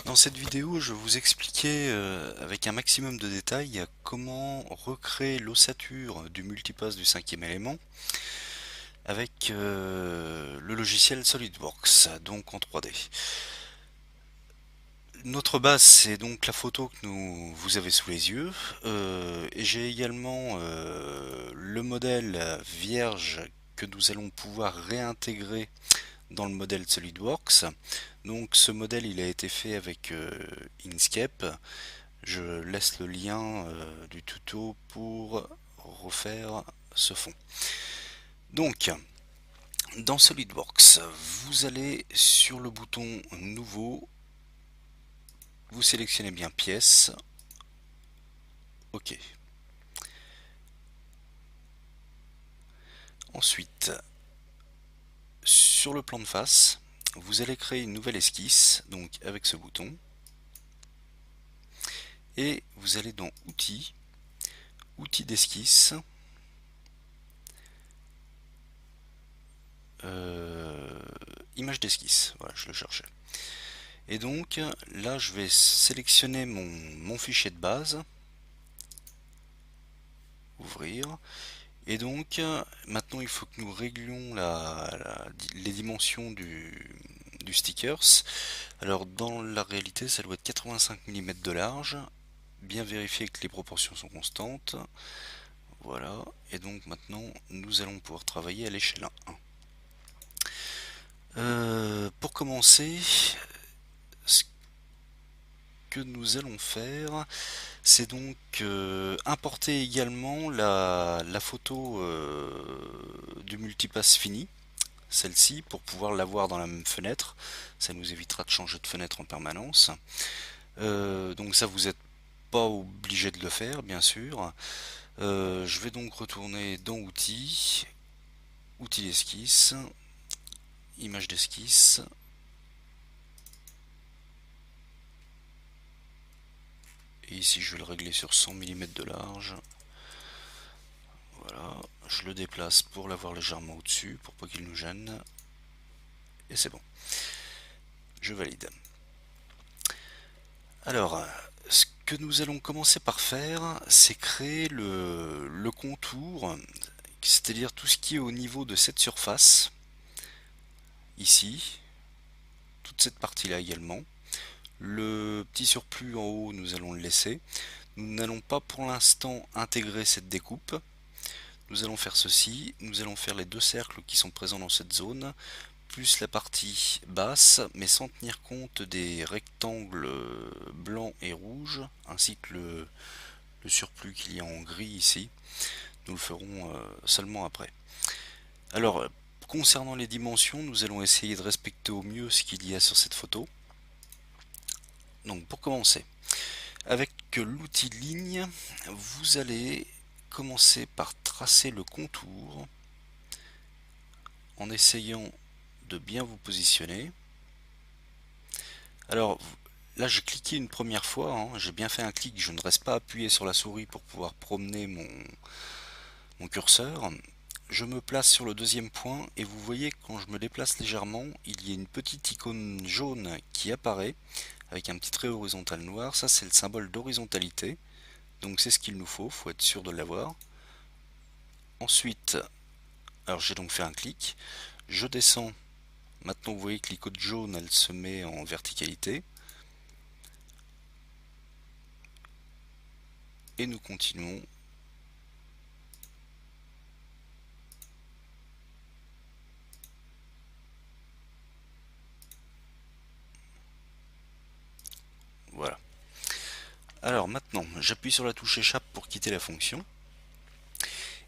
Dans cette vidéo, je vais vous expliquer avec un maximum de détails comment recréer l'ossature du multipass du cinquième élément avec le logiciel SolidWorks, donc en 3D. Notre base, c'est donc la photo que vous avez sous les yeux, et j'ai également le modèle vierge que nous allons pouvoir réintégrer dans le modèle SolidWorks. Donc ce modèle il a été fait avec Inkscape. Je laisse le lien du tuto pour refaire ce fond. Donc dans SolidWorks, vous allez sur le bouton nouveau, vous sélectionnez bien pièce, OK. Ensuite, sur le plan de face, vous allez créer une nouvelle esquisse, donc avec ce bouton, et vous allez dans Outils, Outils d'esquisse, Image d'esquisse, voilà, je le cherchais. Et donc là, je vais sélectionner mon fichier de base, ouvrir, et donc maintenant il faut que nous réglions les dimensions du stickers. Alors dans la réalité, ça doit être 85 mm de large. Bien vérifier que les proportions sont constantes. Voilà, et donc maintenant nous allons pouvoir travailler à l'échelle 1. Pour commencer, ce que nous allons faire, c'est donc importer également la photo du multipass fini, celle-ci, pour pouvoir l'avoir dans la même fenêtre. Ça nous évitera de changer de fenêtre en permanence. Donc ça, vous n'êtes pas obligé de le faire, bien sûr. Je vais donc retourner dans Outils, Outils d'esquisse, Image d'esquisse. Et ici, je vais le régler sur 100 mm de large. Voilà, je le déplace pour l'avoir légèrement au-dessus, pour pas qu'il nous gêne. Et c'est bon. Je valide. Alors, ce que nous allons commencer par faire, c'est créer le contour, c'est-à-dire tout ce qui est au niveau de cette surface, ici, toute cette partie-là également. Le petit surplus en haut, nous allons le laisser. Nous n'allons pas pour l'instant intégrer cette découpe. Nous allons faire ceci, nous allons faire les deux cercles qui sont présents dans cette zone, plus la partie basse, mais sans tenir compte des rectangles blancs et rouges, ainsi que le surplus qu'il y a en gris ici. Nous le ferons seulement après. Alors, concernant les dimensions, nous allons essayer de respecter au mieux ce qu'il y a sur cette photo. Donc, pour commencer, avec l'outil ligne, vous allez commencer par tracer le contour en essayant de bien vous positionner. Alors là, j'ai cliqué une première fois, hein, j'ai bien fait un clic, je ne reste pas appuyé sur la souris pour pouvoir promener mon curseur. Je me place sur le deuxième point et vous voyez que quand je me déplace légèrement, il y a une petite icône jaune qui apparaît avec un petit trait horizontal noir. Ça, c'est le symbole d'horizontalité. Donc c'est ce qu'il nous faut être sûr de l'avoir. Ensuite, alors j'ai donc fait un clic, je descends. Maintenant vous voyez que l'icône jaune elle se met en verticalité. Et nous continuons. Voilà. Alors maintenant, j'appuie sur la touche échappe pour quitter la fonction.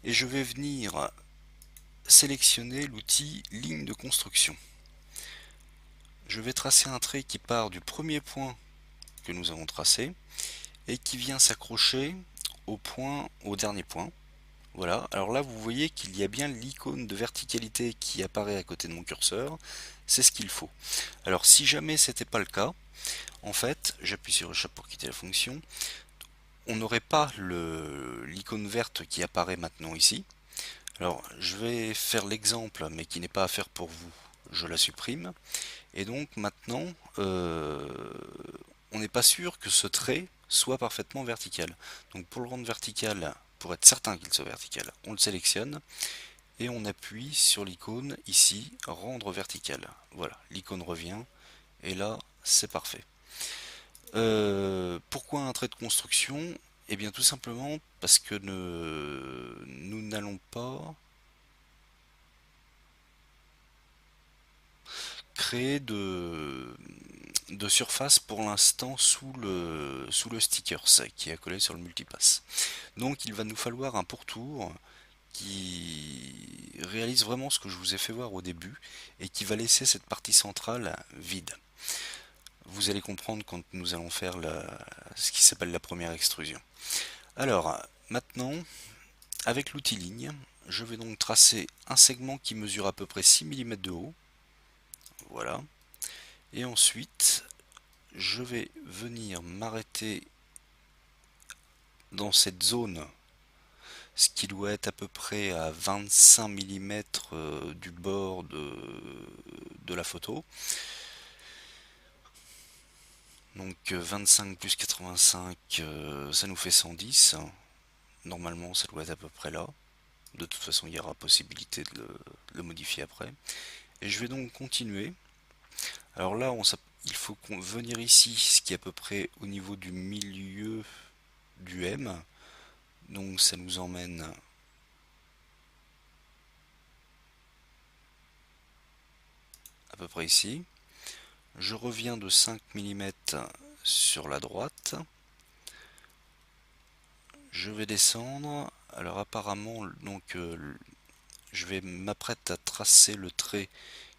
Et je vais venir sélectionner l'outil ligne de construction. Je vais tracer un trait qui part du premier point que nous avons tracé et qui vient s'accrocher au dernier point. Voilà, alors là vous voyez qu'il y a bien l'icône de verticalité qui apparaît à côté de mon curseur, c'est ce qu'il faut. Alors si jamais c'était pas le cas, en fait, j'appuie sur échappe pour quitter la fonction, on n'aurait pas l'icône verte qui apparaît maintenant ici. Alors je vais faire l'exemple mais qui n'est pas à faire pour vous, je la supprime. Et donc maintenant n'est pas sûr que ce trait soit parfaitement vertical. Donc pour le rendre vertical, pour être certain qu'il soit vertical, on le sélectionne et on appuie sur l'icône ici, rendre vertical. Voilà, l'icône revient et là c'est parfait. Pourquoi un trait de construction? Eh bien tout simplement parce que nous n'allons pas créer de surface pour l'instant sous le sticker qui est accolé sur le multipass. Donc il va nous falloir un pourtour qui réalise vraiment ce que je vous ai fait voir au début et qui va laisser cette partie centrale vide. Vous allez comprendre quand nous allons faire ce qui s'appelle la première extrusion. Alors maintenant, avec l'outil ligne, je vais donc tracer un segment qui mesure à peu près 6 mm de haut. Voilà. Et ensuite, je vais venir m'arrêter dans cette zone, ce qui doit être à peu près à 25 mm du bord de la photo. Donc 25 plus 85, ça nous fait 110. Normalement, ça doit être à peu près là. De toute façon, il y aura possibilité de le modifier après. Et je vais donc continuer. Alors là, il faut venir ici, ce qui est à peu près au niveau du milieu du M. Donc ça nous emmène à peu près ici. Je reviens de 5 mm sur la droite. Je vais descendre. Alors apparemment, donc je vais m'apprête à tracer le trait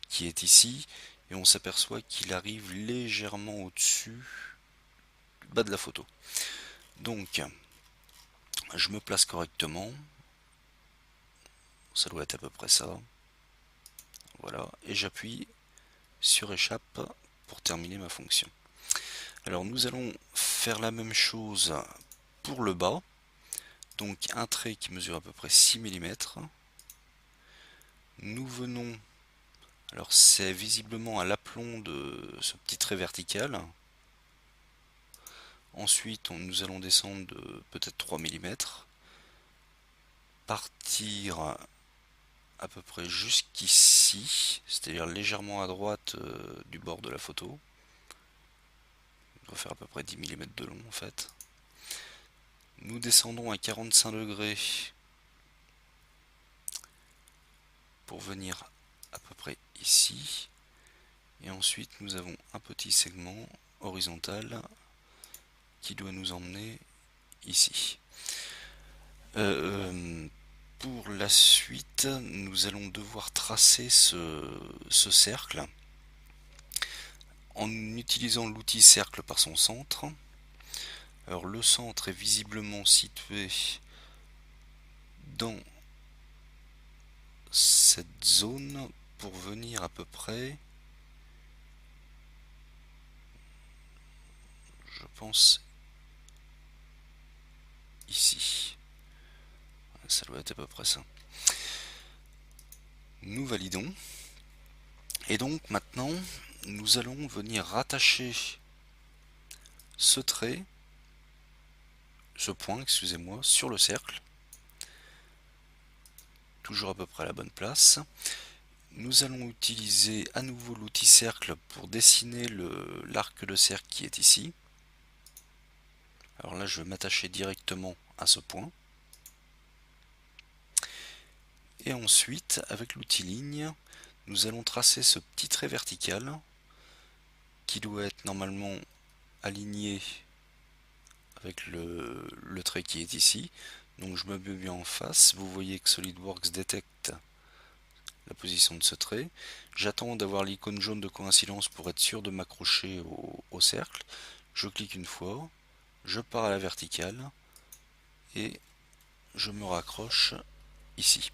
qui est ici et on s'aperçoit qu'il arrive légèrement au-dessus du bas de la photo. Donc je me place correctement. Ça doit être à peu près ça. Voilà. Et j'appuie sur échappe pour terminer ma fonction. Alors nous allons faire la même chose pour le bas. Donc un trait qui mesure à peu près 6 mm. Nous venons, alors c'est visiblement à l'aplomb de ce petit trait vertical. Ensuite nous allons descendre de peut-être 3 mm. Partir à peu près jusqu'ici, c'est-à-dire légèrement à droite du bord de la photo. On doit faire à peu près 10 mm de long en fait. Nous descendons à 45 degrés pour venir à peu près ici. Et ensuite nous avons un petit segment horizontal qui doit nous emmener ici. Pour la suite, nous allons devoir tracer ce cercle en utilisant l'outil cercle par son centre. Alors le centre est visiblement situé dans cette zone pour venir à peu près, je pense, ici. Ça doit être à peu près ça. Nous validons. Et donc maintenant, nous allons venir rattacher ce trait, ce point, excusez-moi, sur le cercle. Toujours à peu près à la bonne place. Nous allons utiliser à nouveau l'outil cercle pour dessiner l'arc de cercle qui est ici. Alors là, je vais m'attacher directement à ce point. Et ensuite, avec l'outil ligne, nous allons tracer ce petit trait vertical qui doit être normalement aligné avec le trait qui est ici. Donc je me mets bien en face. Vous voyez que SolidWorks détecte la position de ce trait. J'attends d'avoir l'icône jaune de coïncidence pour être sûr de m'accrocher au cercle. Je clique une fois, je pars à la verticale et je me raccroche ici.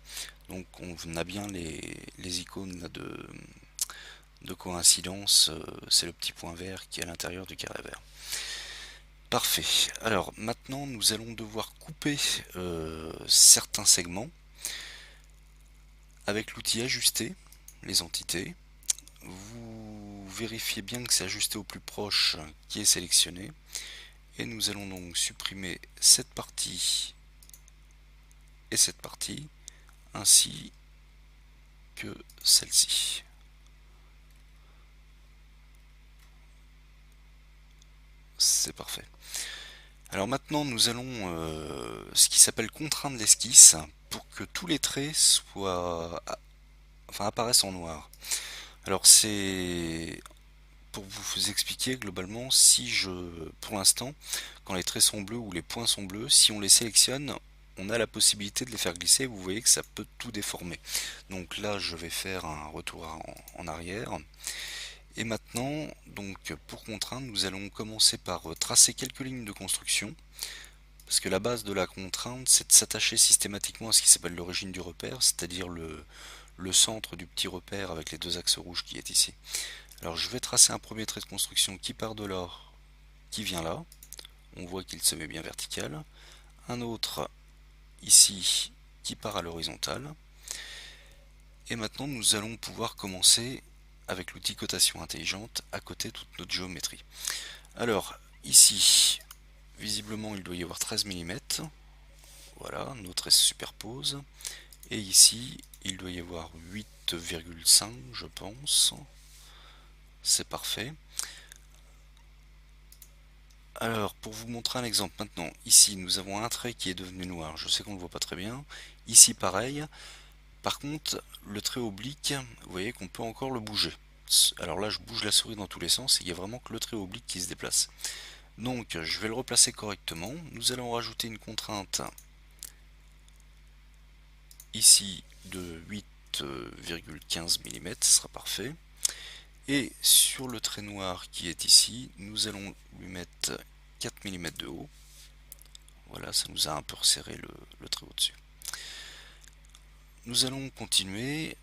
Donc on a bien les icônes de coïncidence, c'est le petit point vert qui est à l'intérieur du carré vert. Parfait. Alors maintenant nous allons devoir couper certains segments avec l'outil ajuster les entités. Vous vérifiez bien que c'est ajusté au plus proche qui est sélectionné. Et nous allons donc supprimer cette partie et cette partie, ainsi que celle-ci. C'est parfait. Alors maintenant, nous allons ce qui s'appelle contraindre l'esquisse pour que tous les traits soient, apparaissent en noir. Alors c'est pour vous expliquer globalement, pour l'instant, quand les traits sont bleus ou les points sont bleus, si on les sélectionne, on a la possibilité de les faire glisser. Vous voyez que ça peut tout déformer. Donc là, je vais faire un retour en arrière. Et maintenant, donc pour contraindre, nous allons commencer par tracer quelques lignes de construction. Parce que la base de la contrainte, c'est de s'attacher systématiquement à ce qui s'appelle l'origine du repère, c'est-à-dire le centre du petit repère avec les deux axes rouges qui est ici. Alors je vais tracer un premier trait de construction qui part de là, qui vient là. On voit qu'il se met bien vertical. Un autre ici qui part à l'horizontale. Et maintenant nous allons pouvoir commencer avec l'outil cotation intelligente à côté toute notre géométrie. Alors ici, visiblement il doit y avoir 13 mm. Voilà, nos traits se superposent. Et ici, il doit y avoir 8,5 je pense. C'est parfait. Alors, pour vous montrer un exemple maintenant, ici nous avons un trait qui est devenu noir. Je sais qu'on ne le voit pas très bien. Ici pareil. Par contre, le trait oblique, vous voyez qu'on peut encore le bouger. Alors là, je bouge la souris dans tous les sens et il n'y a vraiment que le trait oblique qui se déplace. Donc, je vais le replacer correctement. Nous allons rajouter une contrainte ici de 8,15 mm, ce sera parfait. Et sur le trait noir qui est ici, nous allons lui mettre 4 mm de haut. Voilà, ça nous a un peu resserré le trait au-dessus. Nous allons continuer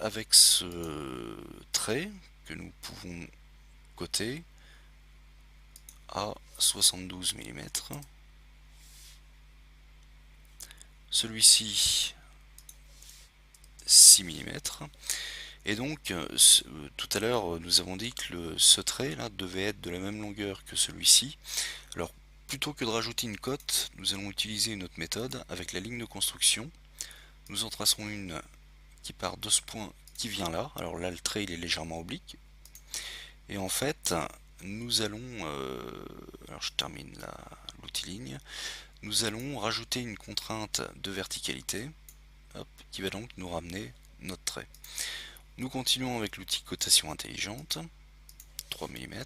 avec ce trait que nous pouvons coter à 72 mm. Celui-ci 6 mm. Et donc, tout à l'heure, nous avons dit que ce trait là devait être de la même longueur que celui-ci. Alors, plutôt que de rajouter une cote, nous allons utiliser une autre méthode avec la ligne de construction. Nous en tracerons une qui part de ce point qui vient là. Alors là, le trait il est légèrement oblique. Et en fait, nous allons, alors je termine l'outil ligne, nous allons rajouter une contrainte de verticalité, hop, qui va donc nous ramener notre trait. Nous continuons avec l'outil cotation intelligente, 3 mm.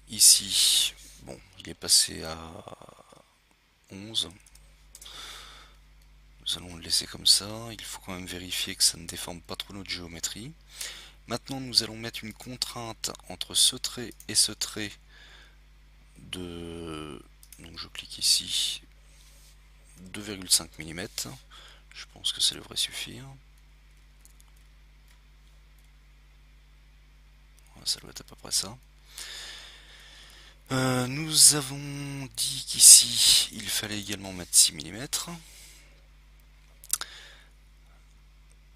Ici, bon, il est passé à 11. Nous allons le laisser comme ça. Il faut quand même vérifier que ça ne déforme pas trop notre géométrie. Maintenant, nous allons mettre une contrainte entre ce trait et ce trait de... Donc je clique ici, 2,5 mm. Je pense que ça devrait suffire. Ça doit être à peu près ça. Nous avons dit qu'ici, il fallait également mettre 6 mm.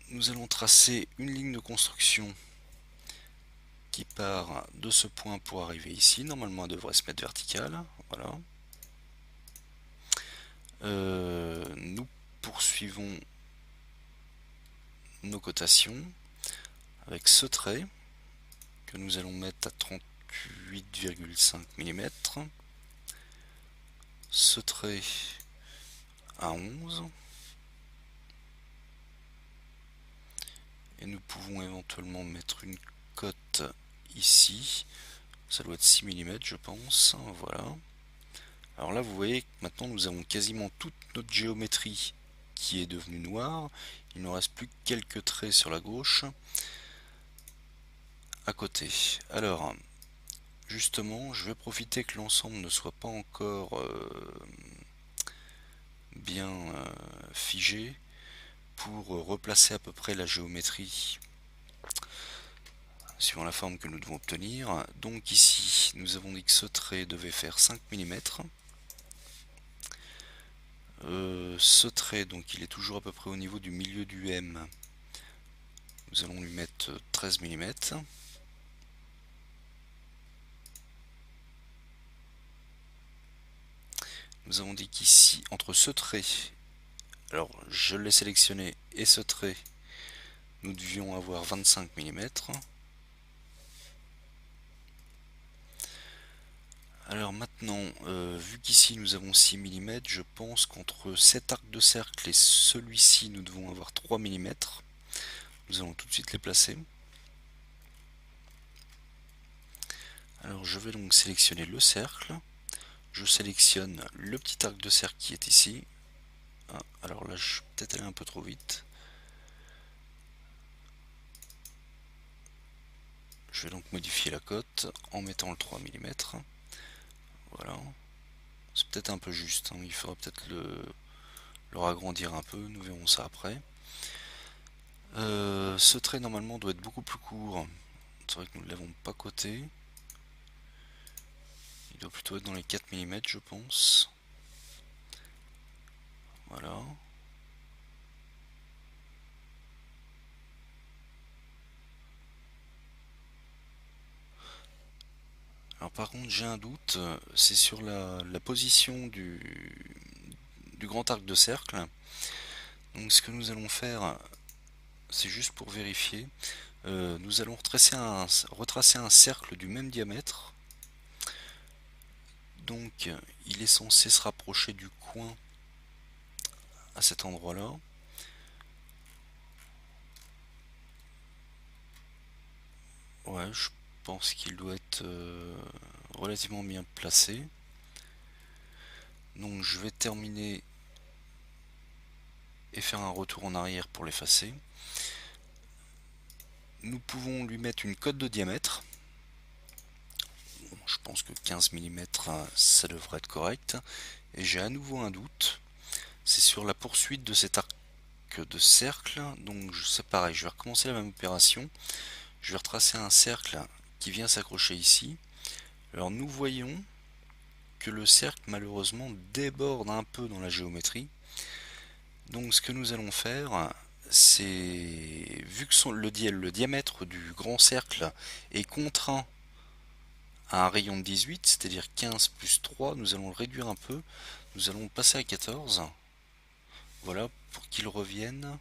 Nous allons tracer une ligne de construction qui part de ce point pour arriver ici. Normalement, elle devrait se mettre verticale. Voilà. Nous poursuivons nos cotations avec ce trait que nous allons mettre à 38,5 mm. Ce trait à 11. Et nous pouvons éventuellement mettre une cote ici. Ça doit être 6 mm je pense. Voilà. Alors là vous voyez que maintenant nous avons quasiment toute notre géométrie qui est devenue noire. Il ne reste plus que quelques traits sur la gauche à côté. Alors justement je vais profiter que l'ensemble ne soit pas encore bien figé pour replacer à peu près la géométrie suivant la forme que nous devons obtenir. Donc ici nous avons dit que ce trait devait faire 5 mm. Ce trait donc il est toujours à peu près au niveau du milieu du M. Nous allons lui mettre 13 mm. Nous avons dit qu'ici, entre ce trait, alors je l'ai sélectionné, et ce trait, nous devions avoir 25 mm. Alors maintenant, vu qu'ici nous avons 6 mm, je pense qu'entre cet arc de cercle et celui-ci, nous devons avoir 3 mm. Nous allons tout de suite les placer. Alors je vais donc sélectionner le cercle. Je sélectionne le petit arc de cercle qui est ici. Ah, alors là, je suis peut-être allé un peu trop vite. Je vais donc modifier la cote en mettant le 3 mm. Voilà. C'est peut-être un peu juste, hein. Il faudra peut-être le agrandir un peu, nous verrons ça après. Ce trait normalement doit être beaucoup plus court. C'est vrai que nous ne l'avons pas coté. Il doit plutôt être dans les 4 mm je pense. Voilà. Alors par contre j'ai un doute, c'est sur la position du grand arc de cercle. Donc ce que nous allons faire, c'est juste pour vérifier. Nous allons retracer un cercle du même diamètre. Donc il est censé se rapprocher du coin à cet endroit-là. Ouais, je pense qu'il doit être relativement bien placé. Donc je vais terminer et faire un retour en arrière pour l'effacer. Nous pouvons lui mettre une cote de diamètre. Bon, je pense que 15 mm ça devrait être correct. Et j'ai à nouveau un doute. C'est sur la poursuite de cet arc de cercle. Donc c'est pareil, je vais recommencer la même opération. Je vais retracer un cercle qui vient s'accrocher ici. Alors nous voyons que le cercle malheureusement déborde un peu dans la géométrie. Donc ce que nous allons faire, c'est, vu que le diamètre du grand cercle est contraint à un rayon de 18, c'est-à-dire 15 plus 3, nous allons le réduire un peu. Nous allons passer à 14. Voilà, pour qu'il revienne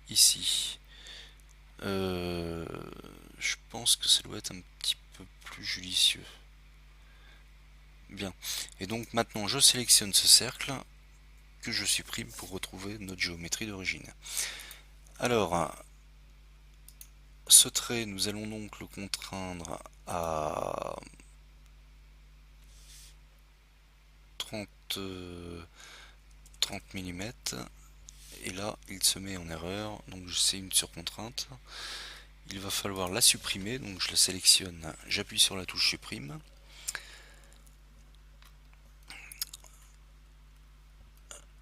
ici. Je pense que ça doit être un petit peu plus judicieux. Bien. Et donc maintenant je sélectionne ce cercle que je supprime pour retrouver notre géométrie d'origine. Alors, ce trait, nous allons donc le contraindre à 30 mm. Et là, il se met en erreur, donc c'est une surcontrainte. Il va falloir la supprimer, donc je la sélectionne, j'appuie sur la touche supprime.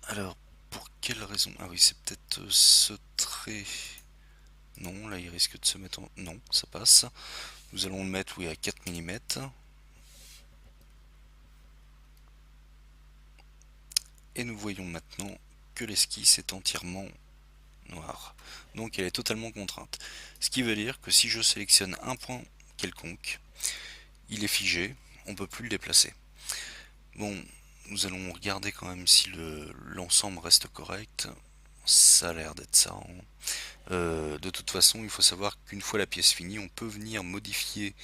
Alors, pour quelle raison? Ah oui, c'est peut-être ce trait. Non, là il risque de se mettre en... Non, ça passe. Nous allons le mettre, oui, à 4 mm. Et nous voyons maintenant que l'esquisse est entièrement noire. Donc elle est totalement contrainte. Ce qui veut dire que si je sélectionne un point quelconque, il est figé, on ne peut plus le déplacer. Bon, nous allons regarder quand même si l'ensemble reste correct. Ça a l'air d'être ça, hein. De toute façon, il faut savoir qu'une fois la pièce finie, on peut venir modifier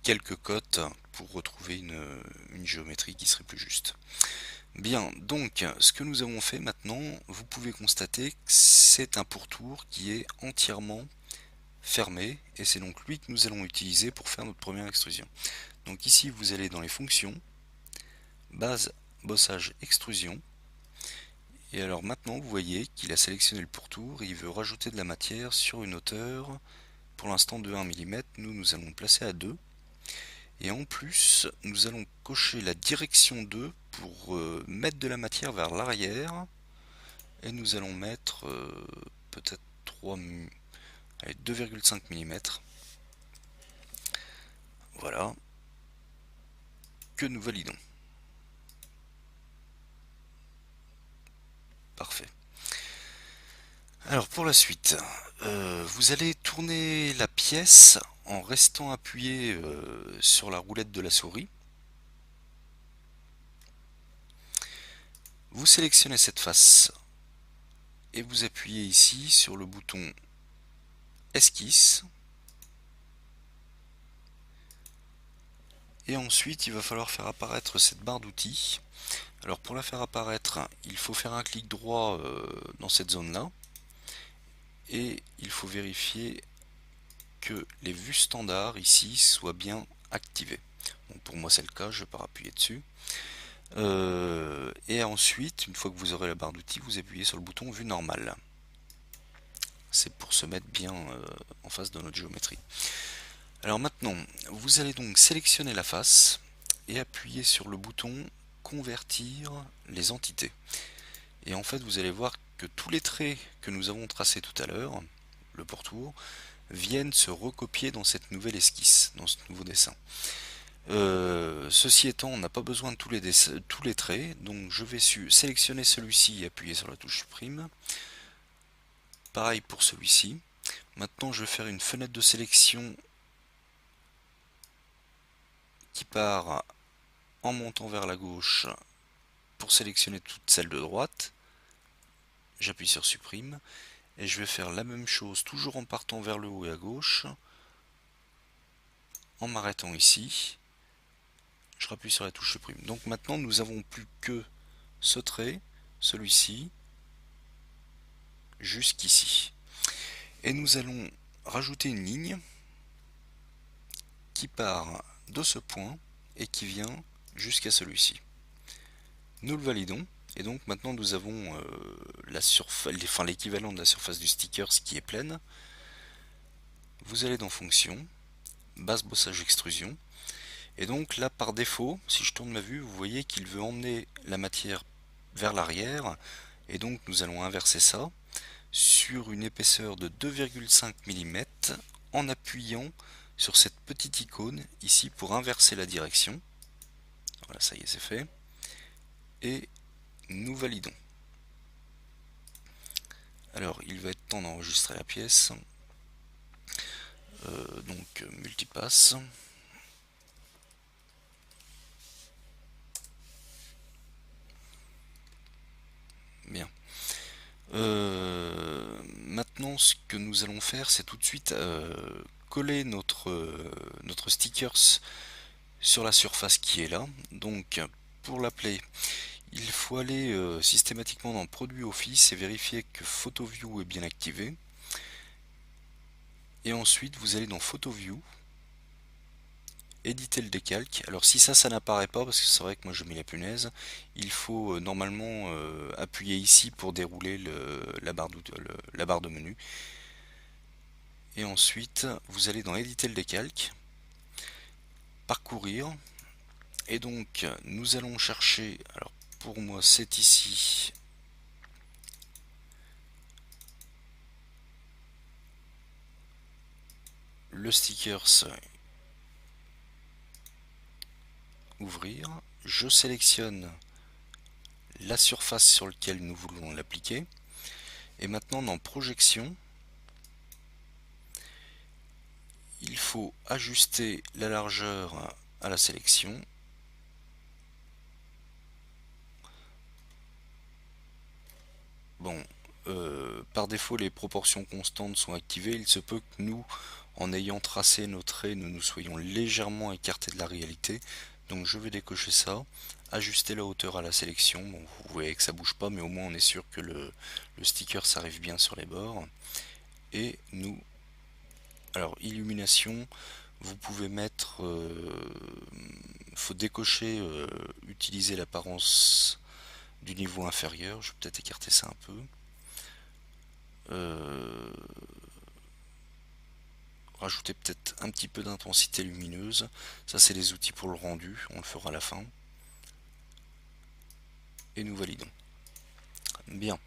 quelques cotes pour retrouver une géométrie qui serait plus juste. Bien, donc ce que nous avons fait maintenant, vous pouvez constater que c'est un pourtour qui est entièrement fermé et c'est donc lui que nous allons utiliser pour faire notre première extrusion. Donc ici vous allez dans les fonctions, base, bossage, extrusion. Et alors maintenant vous voyez qu'il a sélectionné le pourtour et il veut rajouter de la matière sur une hauteur pour l'instant de 1 mm. Nous allons le placer à 2. Et en plus, nous allons cocher la direction 2 pour mettre de la matière vers l'arrière. Et nous allons mettre peut-être 2,5 mm. Voilà, que nous validons. Parfait. Alors pour la suite, vous allez tourner la pièce en restant appuyé sur la roulette de la souris. Vous sélectionnez cette face et vous appuyez ici sur le bouton Esquisse. Et ensuite, il va falloir faire apparaître cette barre d'outils. Alors pour la faire apparaître, il faut faire un clic droit dans cette zone-là. Et il faut vérifier que les vues standards ici soient bien activées. Bon, pour moi c'est le cas, je vais pas appuyer dessus. Et ensuite, une fois que vous aurez la barre d'outils, vous appuyez sur le bouton vue normale. C'est pour se mettre bien en face de notre géométrie. Alors maintenant, vous allez donc sélectionner la face et appuyer sur le bouton convertir les entités. Et en fait, vous allez voir que tous les traits que nous avons tracés tout à l'heure, le pourtour, viennent se recopier dans cette nouvelle esquisse, dans ce nouveau dessin. Ceci étant, on n'a pas besoin de tous les traits, donc je vais sélectionner celui-ci et appuyer sur la touche supprime. Pareil pour celui-ci. Maintenant, je vais faire une fenêtre de sélection qui part en montant vers la gauche pour sélectionner toutes celles de droite. J'appuie sur supprime et je vais faire la même chose toujours en partant vers le haut et à gauche, en m'arrêtant ici. Je rappuie sur la touche supprime. Donc maintenant nous avons plus que ce trait, celui-ci, jusqu'ici. Et nous allons rajouter une ligne qui part de ce point et qui vient jusqu'à celui-ci. Nous le validons et donc maintenant nous avons l'équivalent de la surface du sticker, ce qui est pleine. Vous allez dans fonction, base bossage extrusion, et donc là par défaut, si je tourne ma vue, vous voyez qu'il veut emmener la matière vers l'arrière, et donc nous allons inverser ça sur une épaisseur de 2,5 mm en appuyant sur cette petite icône ici pour inverser la direction. Voilà, ça y est, c'est fait. Et nous validons. Alors, il va être temps d'enregistrer la pièce. Donc, multipasse. Bien. Maintenant, ce que nous allons faire, c'est tout de suite coller notre stickers sur la surface qui est là. Donc, pour l'appeler, il faut aller systématiquement dans Produit Office et vérifier que Photo View est bien activé. Et ensuite, vous allez dans Photo View, éditer le décalque. Alors si ça n'apparaît pas, parce que c'est vrai que moi je mets la punaise, il faut normalement appuyer ici pour dérouler la barre de menu. Et ensuite, vous allez dans éditer le décalque, parcourir, et donc nous allons chercher, alors pour moi c'est ici, le stickers, ouvrir, je sélectionne la surface sur laquelle nous voulons l'appliquer, et maintenant dans projection, il faut ajuster la largeur à la sélection. Bon, par défaut les proportions constantes sont activées, il se peut que nous, en ayant tracé nos traits, nous nous soyons légèrement écartés de la réalité, donc je vais décocher ça, ajuster la hauteur à la sélection, bon, vous voyez que ça bouge pas, mais au moins on est sûr que le sticker s'arrive bien sur les bords, et nous, alors illumination, vous pouvez mettre, faut décocher, utiliser l'apparence du niveau inférieur, je vais peut-être écarter ça un peu. Rajouter peut-être un petit peu d'intensité lumineuse, ça c'est les outils pour le rendu, on le fera à la fin. Et nous validons. Bien.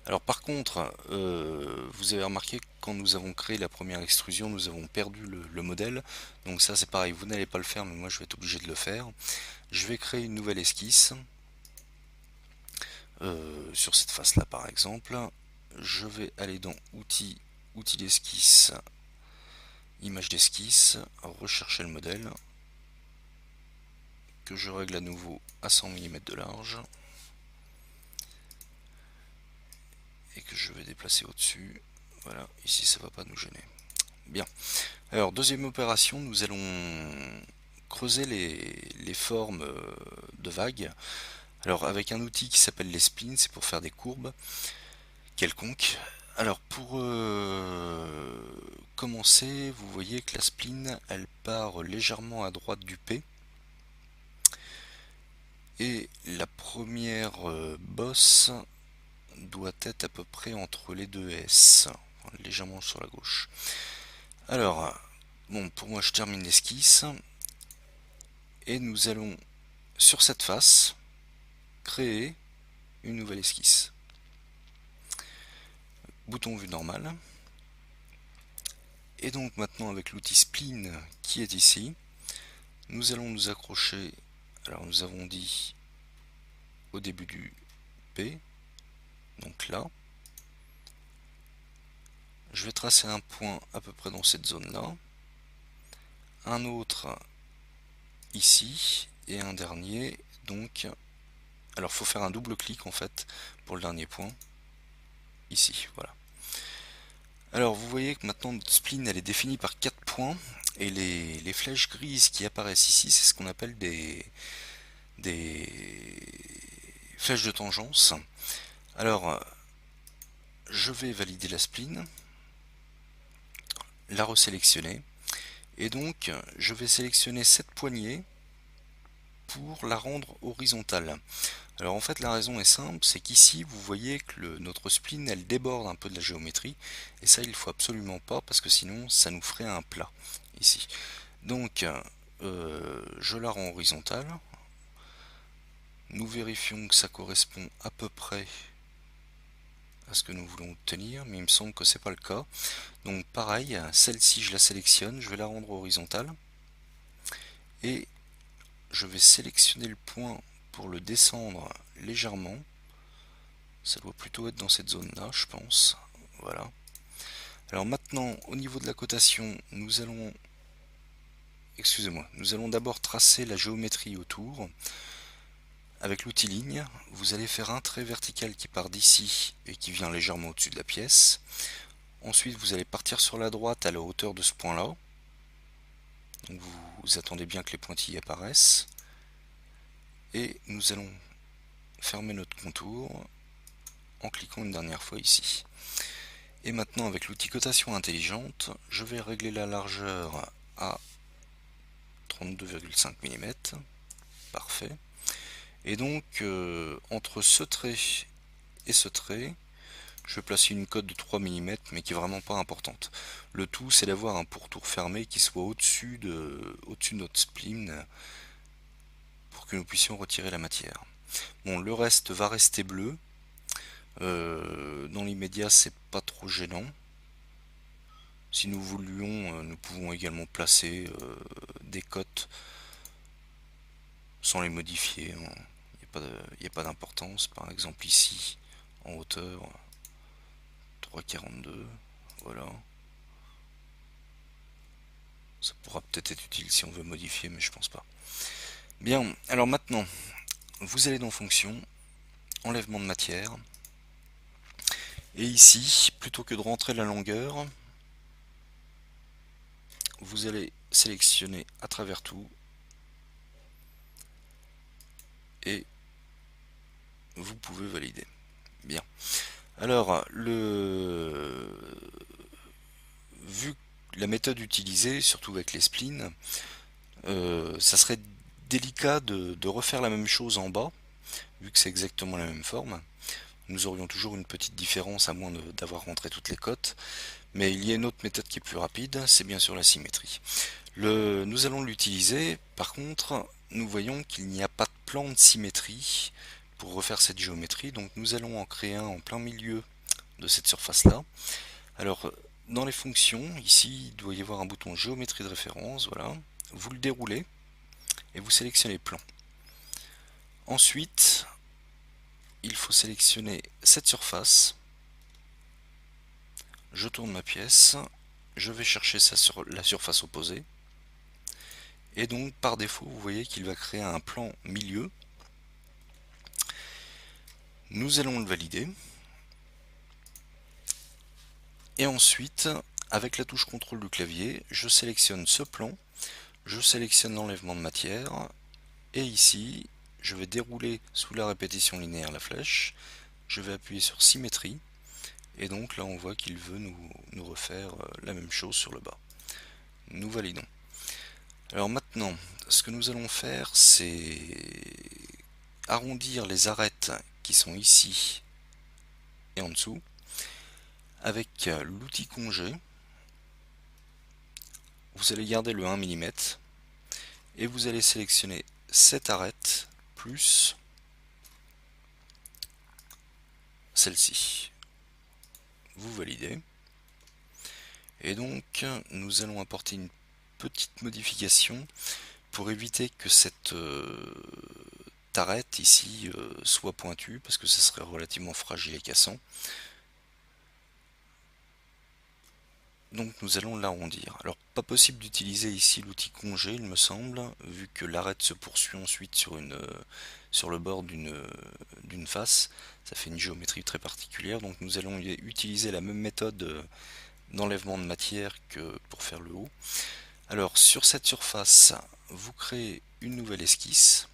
Alors par contre, vous avez remarqué que quand nous avons créé la première extrusion, nous avons perdu le modèle. Donc ça c'est pareil, vous n'allez pas le faire, mais moi je vais être obligé de le faire. Je vais créer une nouvelle esquisse. Sur cette face là par exemple. je vais aller dans outils, outils d'esquisse, image d'esquisse, rechercher le modèle, que je règle à nouveau à 100 mm de large, et que je vais déplacer au-dessus. Voilà, ici ça va pas nous gêner. Bien. Alors, deuxième opération, nous allons creuser les formes de vagues. Alors, avec un outil qui s'appelle les splines, c'est pour faire des courbes quelconques. Alors, pour commencer, vous voyez que la spline, elle part légèrement à droite du P. Et la première bosse doit être à peu près entre les deux S, légèrement sur la gauche. Alors, bon, pour moi, je termine l'esquisse. Et nous allons, sur cette face, créer une nouvelle esquisse. Bouton vue normale. Et donc maintenant, avec l'outil spline qui est ici, nous allons nous accrocher. Alors, nous avons dit au début du P, donc là. Je vais tracer un point à peu près dans cette zone-là. Un autre ici. Et un dernier, donc. Alors, il faut faire un double clic en fait pour le dernier point. Ici, voilà. Alors, vous voyez que maintenant notre spline elle est définie par 4 points. Et les flèches grises qui apparaissent ici, c'est ce qu'on appelle des flèches de tangence. Alors, je vais valider la spline, la resélectionner, et donc je vais sélectionner cette poignée pour la rendre horizontale. Alors en fait la raison est simple, c'est qu'ici vous voyez que notre spline elle déborde un peu de la géométrie, et ça il faut absolument pas parce que sinon ça nous ferait un plat ici. Donc je la rends horizontale, nous vérifions que ça correspond à peu près à ce que nous voulons obtenir, mais il me semble que c'est pas le cas. Donc pareil, celle-ci je la sélectionne, je vais la rendre horizontale et je vais sélectionner le point pour le descendre légèrement. Ça doit plutôt être dans cette zone là, je pense. Voilà. Alors maintenant, au niveau de la cotation, nous allons d'abord tracer la géométrie autour. Avec l'outil ligne, vous allez faire un trait vertical qui part d'ici et qui vient légèrement au-dessus de la pièce. Ensuite, vous allez partir sur la droite à la hauteur de ce point-là. Donc vous attendez bien que les pointillés apparaissent. Et nous allons fermer notre contour en cliquant une dernière fois ici. Et maintenant, avec l'outil cotation intelligente, je vais régler la largeur à 32,5 mm. Parfait. Et donc, entre ce trait et ce trait, je vais placer une cote de 3 mm, mais qui est vraiment pas importante. Le tout, c'est d'avoir un pourtour fermé qui soit au-dessus de notre spline pour que nous puissions retirer la matière. Bon, le reste va rester bleu. Dans l'immédiat, c'est pas trop gênant. Si nous voulions, nous pouvons également placer des cotes sans les modifier. Il n'y a pas d'importance. Par exemple ici, en hauteur, 3,42. Voilà. Ça pourra peut-être être utile si on veut modifier, mais je pense pas. Bien, alors maintenant, vous allez dans Fonction, enlèvement de matière. Et ici, plutôt que de rentrer la longueur, vous allez sélectionner à travers tout et vous pouvez valider. Bien. Alors, vu la méthode utilisée, surtout avec les splines, ça serait délicat de refaire la même chose en bas, vu que c'est exactement la même forme. Nous aurions toujours une petite différence à moins d'avoir rentré toutes les cotes. Mais il y a une autre méthode qui est plus rapide, c'est bien sûr la symétrie. Nous allons l'utiliser, par contre, nous voyons qu'il n'y a pas de plan de symétrie pour refaire cette géométrie, donc nous allons en créer un en plein milieu de cette surface-là. Alors, dans les fonctions, ici, il doit y avoir un bouton géométrie de référence, voilà. Vous le déroulez et vous sélectionnez plan. Ensuite, il faut sélectionner cette surface je tourne ma pièce, je vais chercher ça sur la surface opposée, et donc par défaut vous voyez qu'il va créer un plan milieu. Nous allons le valider, et ensuite avec la touche contrôle du clavier, je sélectionne ce plan, je sélectionne l'enlèvement de matière, et ici je vais dérouler sous la répétition linéaire la flèche, je vais appuyer sur symétrie, et donc là on voit qu'il veut nous refaire la même chose sur le bas. Nous validons. Alors maintenant, ce que nous allons faire, c'est arrondir les arêtes qui sont ici et en dessous avec l'outil congé. Vous allez garder le 1 mm et vous allez sélectionner cette arête plus celle-ci. Vous validez. Et donc nous allons apporter une petite modification pour éviter que cette arête ici soit pointue, parce que ça serait relativement fragile et cassant. Donc nous allons l'arrondir. Alors pas possible d'utiliser ici l'outil congé il me semble, vu que l'arête se poursuit ensuite sur le bord d'une face. Ça fait une géométrie très particulière, donc nous allons utiliser la même méthode d'enlèvement de matière que pour faire le haut. Alors sur cette surface, vous créez une nouvelle esquisse,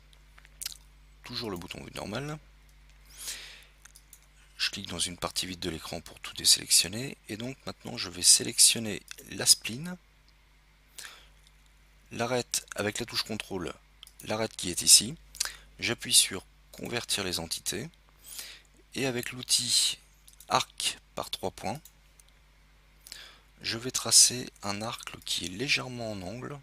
toujours le bouton vue normale. Je clique dans une partie vide de l'écran pour tout désélectionner, et donc maintenant je vais sélectionner la spline, l'arête avec la touche contrôle, l'arête qui est ici, j'appuie sur convertir les entités, et avec l'outil arc par 3 points, je vais tracer un arc qui est légèrement en angle,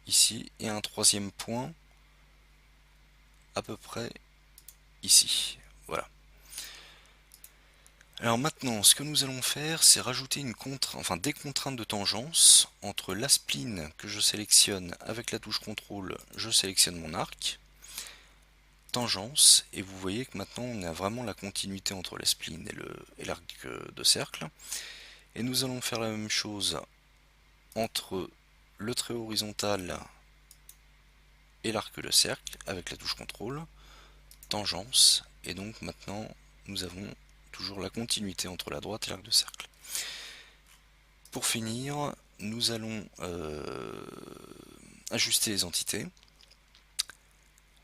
ici, et un troisième point à peu près ici. Voilà. Alors maintenant, ce que nous allons faire, c'est rajouter des contraintes de tangence entre la spline que je sélectionne avec la touche contrôle, je sélectionne mon arc, tangence, et vous voyez que maintenant on a vraiment la continuité entre la spline et l'arc de cercle. Et nous allons faire la même chose entre le trait horizontal et l'arc de cercle avec la touche contrôle, tangence, et donc maintenant nous avons toujours la continuité entre la droite et l'arc de cercle. Pour finir, nous allons ajuster les entités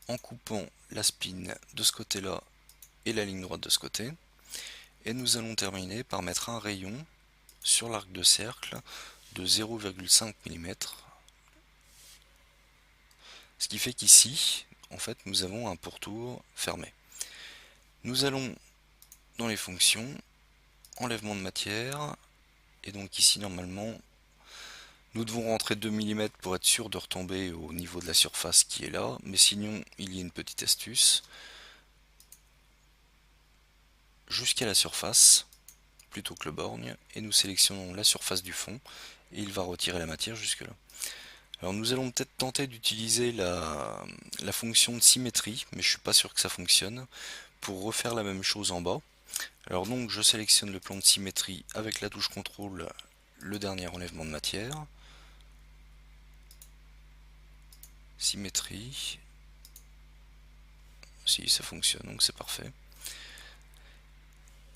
en coupant la spline de ce côté-là et la ligne droite de ce côté, et nous allons terminer par mettre un rayon sur l'arc de cercle de 0,5 mm, ce qui fait qu'ici en fait nous avons un pourtour fermé. Nous allons dans les fonctions, enlèvement de matière, et donc ici normalement nous devons rentrer 2 mm pour être sûr de retomber au niveau de la surface qui est là, mais sinon il y a une petite astuce. Jusqu'à la surface, plutôt que le borgne, et nous sélectionnons la surface du fond, et il va retirer la matière jusque là. Alors nous allons peut-être tenter d'utiliser la fonction de symétrie, mais je suis pas sûr que ça fonctionne, pour refaire la même chose en bas. Alors donc je sélectionne le plan de symétrie avec la touche contrôle, le dernier enlèvement de matière, symétrie, si ça fonctionne, donc c'est parfait.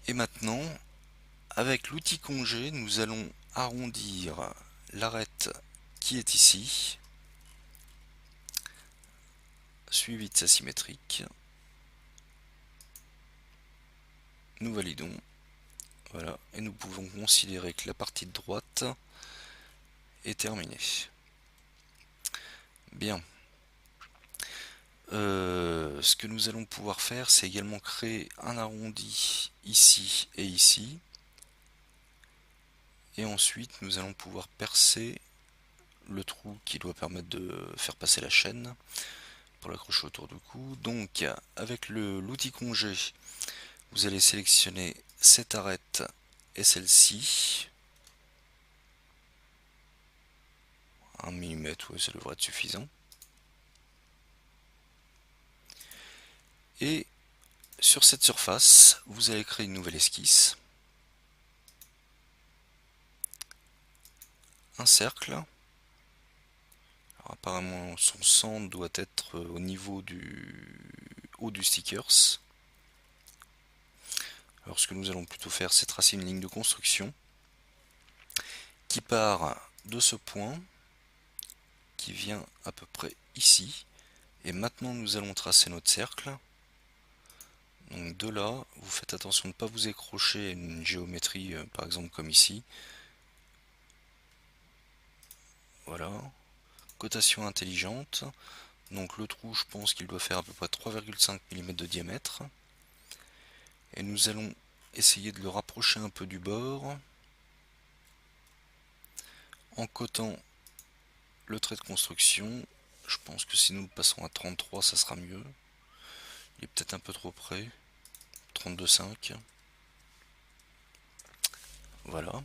Et maintenant, avec l'outil congé, nous allons arrondir l'arête qui est ici, suivi de sa symétrique. Nous validons. Voilà, et nous pouvons considérer que la partie de droite est terminée. Bien. Ce que nous allons pouvoir faire, c'est également créer un arrondi ici et ici. Et ensuite, nous allons pouvoir percer le trou qui doit permettre de faire passer la chaîne pour l'accrocher autour du cou. Donc, avec l'outil congé, vous allez sélectionner cette arête et celle-ci. 1 mm, ouais, ça devrait être suffisant. Et Sur cette surface, vous allez créer une nouvelle esquisse, un cercle. Alors, apparemment son centre doit être au niveau du haut du stickers. Alors ce que nous allons plutôt faire, c'est tracer une ligne de construction qui part de ce point, qui vient à peu près ici. Et maintenant nous allons tracer notre cercle. Donc de là, vous faites attention de ne pas vous accrocher à une géométrie, par exemple comme ici. Voilà. Cotation intelligente. Donc le trou, je pense qu'il doit faire à peu près 3,5 mm de diamètre. Et nous allons essayer de le rapprocher un peu du bord en cotant le trait de construction. Je pense que si nous le passons à 33, ça sera mieux. Il est peut-être un peu trop près. 32,5. Voilà.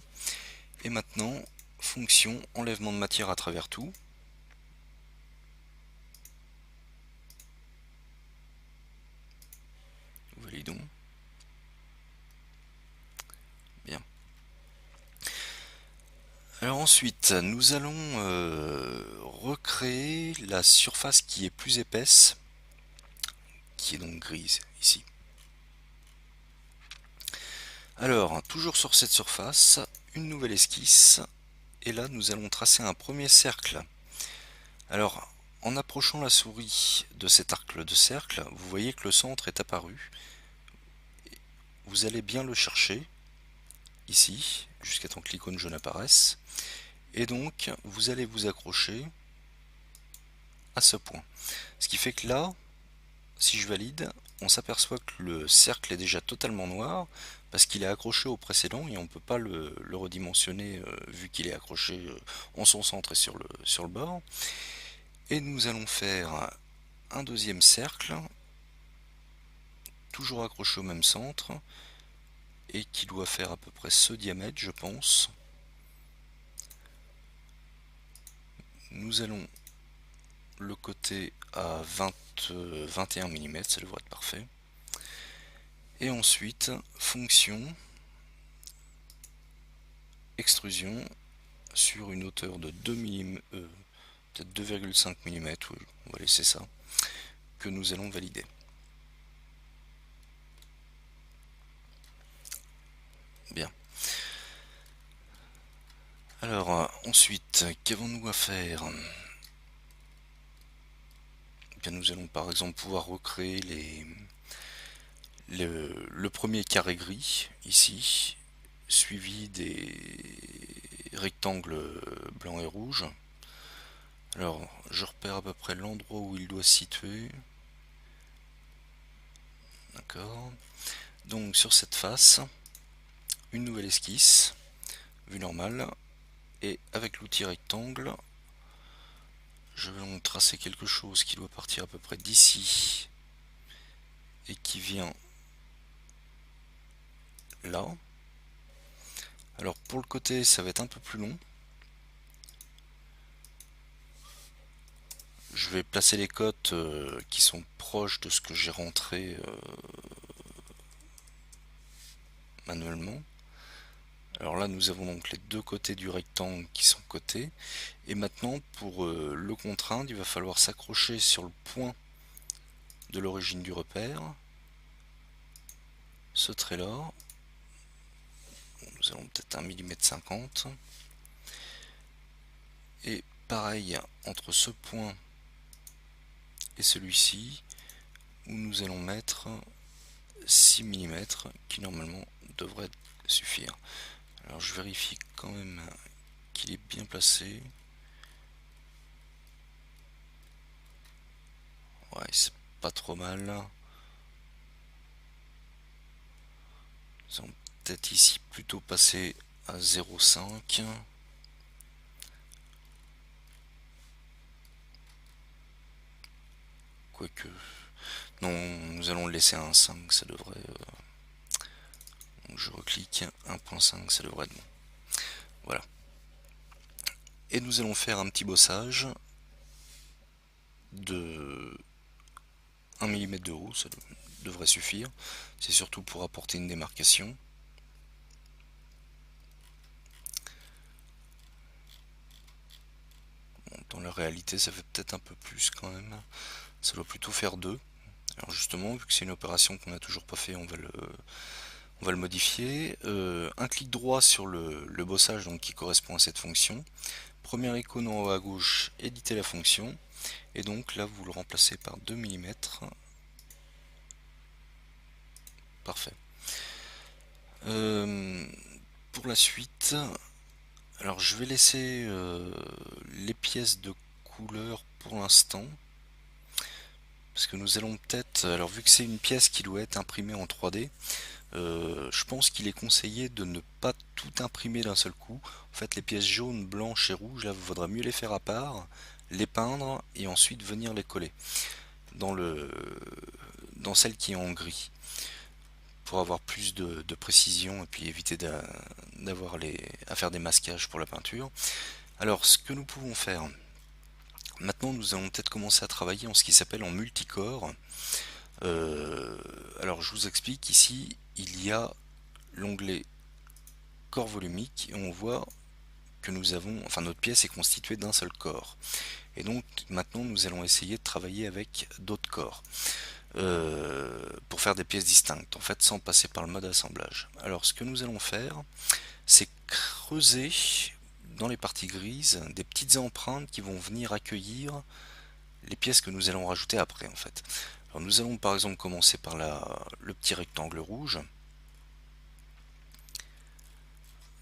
Et maintenant, fonction enlèvement de matière à travers tout. Validons. Bien. Alors ensuite, nous allons recréer la surface qui est plus épaisse, qui est donc grise ici. Alors, toujours sur cette surface, une nouvelle esquisse, et là nous allons tracer un premier cercle. Alors, en approchant la souris de cet arc de cercle, vous voyez que le centre est apparu. Vous allez bien le chercher, ici, jusqu'à temps que l'icône jaune apparaisse. Et donc, vous allez vous accrocher à ce point. Ce qui fait que là, si je valide, on s'aperçoit que le cercle est déjà totalement noir parce qu'il est accroché au précédent et on ne peut pas le redimensionner vu qu'il est accroché en son centre et sur le bord. Et nous allons faire un deuxième cercle, toujours accroché au même centre et qui doit faire à peu près ce diamètre, je pense. Nous allons le coter à 21 mm, ça devrait être parfait. Et ensuite, fonction, extrusion sur une hauteur de 2 mm, peut-être 2,5 mm, oui, on va laisser ça, que nous allons valider. Bien. Alors, ensuite, qu'avons-nous à faire? Bien, nous allons par exemple pouvoir recréer le premier carré gris, ici, suivi des rectangles blancs et rouges. Alors, je repère à peu près l'endroit où il doit se situer. D'accord. Donc, sur cette face, une nouvelle esquisse, vue normale, et avec l'outil rectangle, je vais donc tracer quelque chose qui doit partir à peu près d'ici et qui vient là. Alors pour le côté, ça va être un peu plus long. Je vais placer les cotes qui sont proches de ce que j'ai rentré manuellement. Alors là, nous avons donc les deux côtés du rectangle qui sont cotés. Et maintenant, pour le contraindre, il va falloir s'accrocher sur le point de l'origine du repère. Ce trait-là. Nous allons peut-être 1,50 mm. Et pareil, entre ce point et celui-ci, où nous allons mettre 6 mm, qui normalement devrait suffire. Alors je vérifie quand même qu'il est bien placé. Ouais, c'est pas trop mal. Nous allons peut-être ici plutôt passer à 0,5. Quoique... Non, nous allons le laisser à 1,5, ça devrait... Donc je reclique, 1,5, ça devrait être bon. Voilà. Et nous allons faire un petit bossage de 1 mm de haut, devrait suffire. C'est surtout pour apporter une démarcation. Bon, dans la réalité, ça fait peut-être un peu plus quand même. Ça doit plutôt faire 2. Alors justement, vu que c'est une opération qu'on n'a toujours pas fait, on va le modifier. Un clic droit sur le bossage donc, qui correspond à cette fonction. Première icône en haut à gauche, éditer la fonction. Et donc là, vous le remplacez par 2 mm. Parfait. Pour la suite, alors je vais laisser les pièces de couleur pour l'instant. Parce que nous allons peut-être, alors vu que c'est une pièce qui doit être imprimée en 3D, je pense qu'il est conseillé de ne pas tout imprimer d'un seul coup. En fait, les pièces jaunes, blanches et rouges, là, il vaudra mieux les faire à part, les peindre et ensuite venir les coller dans dans celle qui est en gris pour avoir plus de précision et puis éviter d'avoir à faire des masquages pour la peinture. Alors, ce que nous pouvons faire, maintenant, nous allons peut-être commencer à travailler en ce qui s'appelle en multicore. Alors, je vous explique ici, il y a l'onglet corps volumique et on voit que nous avons, enfin notre pièce est constituée d'un seul corps. Et donc maintenant nous allons essayer de travailler avec d'autres corps pour faire des pièces distinctes, en fait sans passer par le mode assemblage. Alors ce que nous allons faire, c'est creuser dans les parties grises des petites empreintes qui vont venir accueillir les pièces que nous allons rajouter après en fait. Alors nous allons par exemple commencer par le petit rectangle rouge.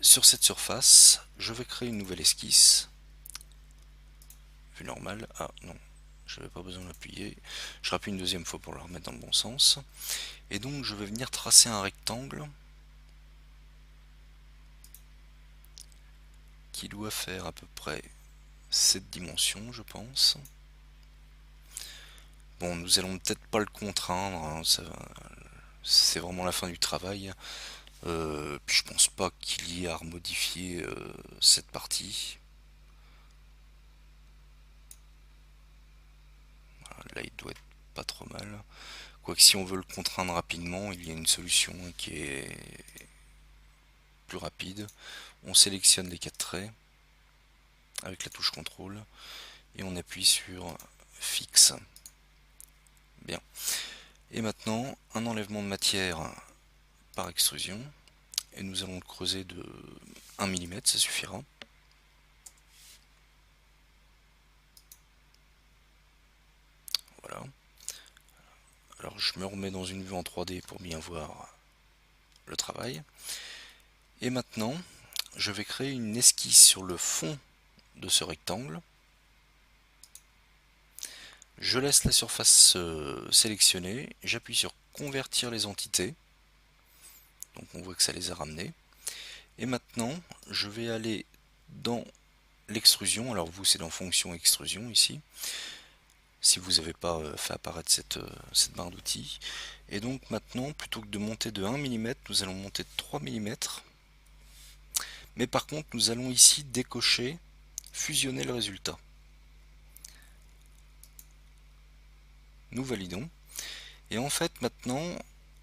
Sur cette surface, je vais créer une nouvelle esquisse. Vue normale. Ah non, je n'avais pas besoin d'appuyer. Je rappuie une deuxième fois pour le remettre dans le bon sens. Et donc je vais venir tracer un rectangle qui doit faire à peu près cette dimension, je pense. Bon, nous allons peut-être pas le contraindre, hein, c'est vraiment la fin du travail. Puis je pense pas qu'il y ait à remodifier cette partie. Voilà, là, il doit être pas trop mal. Quoique si on veut le contraindre rapidement, il y a une solution qui est plus rapide. On sélectionne les 4 traits avec la touche contrôle et on appuie sur fixe. Bien. Et maintenant, un enlèvement de matière par extrusion. Et nous allons le creuser de 1 mm, ça suffira. Voilà. Alors je me remets dans une vue en 3D pour bien voir le travail. Et maintenant, je vais créer une esquisse sur le fond de ce rectangle. Je laisse la surface sélectionnée, j'appuie sur convertir les entités. Donc on voit que ça les a ramenés. Et maintenant, je vais aller dans l'extrusion. Alors vous, c'est dans fonction extrusion ici. Si vous n'avez pas fait apparaître cette barre d'outils. Et donc maintenant, plutôt que de monter de 1 mm, nous allons monter de 3 mm. Mais par contre, nous allons ici décocher, fusionner le résultat. Nous validons. Et en fait, maintenant,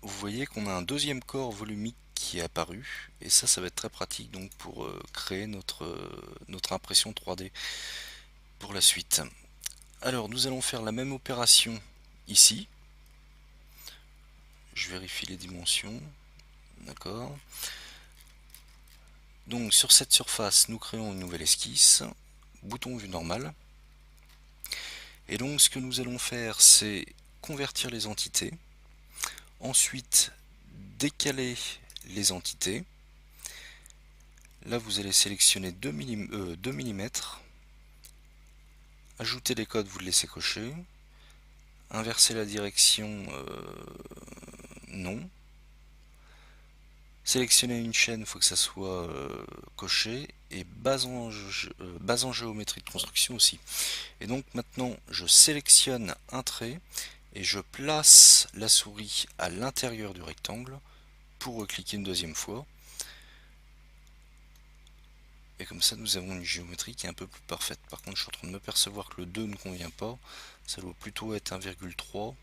vous voyez qu'on a un deuxième corps volumique qui est apparu. Et ça va être très pratique donc pour créer notre impression 3D pour la suite. Alors, nous allons faire la même opération ici. Je vérifie les dimensions. D'accord. Donc, sur cette surface, nous créons une nouvelle esquisse. Bouton vue normale. Et donc, ce que nous allons faire, c'est convertir les entités. Ensuite, décaler les entités. Là, vous allez sélectionner 2 mm. Ajouter les codes, vous le laissez cocher. Inverser la direction, non. Sélectionner une chaîne, il faut que ça soit coché. Et base en géométrie de construction aussi. Et donc maintenant, je sélectionne un trait et je place la souris à l'intérieur du rectangle pour recliquer une deuxième fois. Et comme ça, nous avons une géométrie qui est un peu plus parfaite. Par contre, je suis en train de me percevoir que le 2 ne convient pas. Ça doit plutôt être 1,3.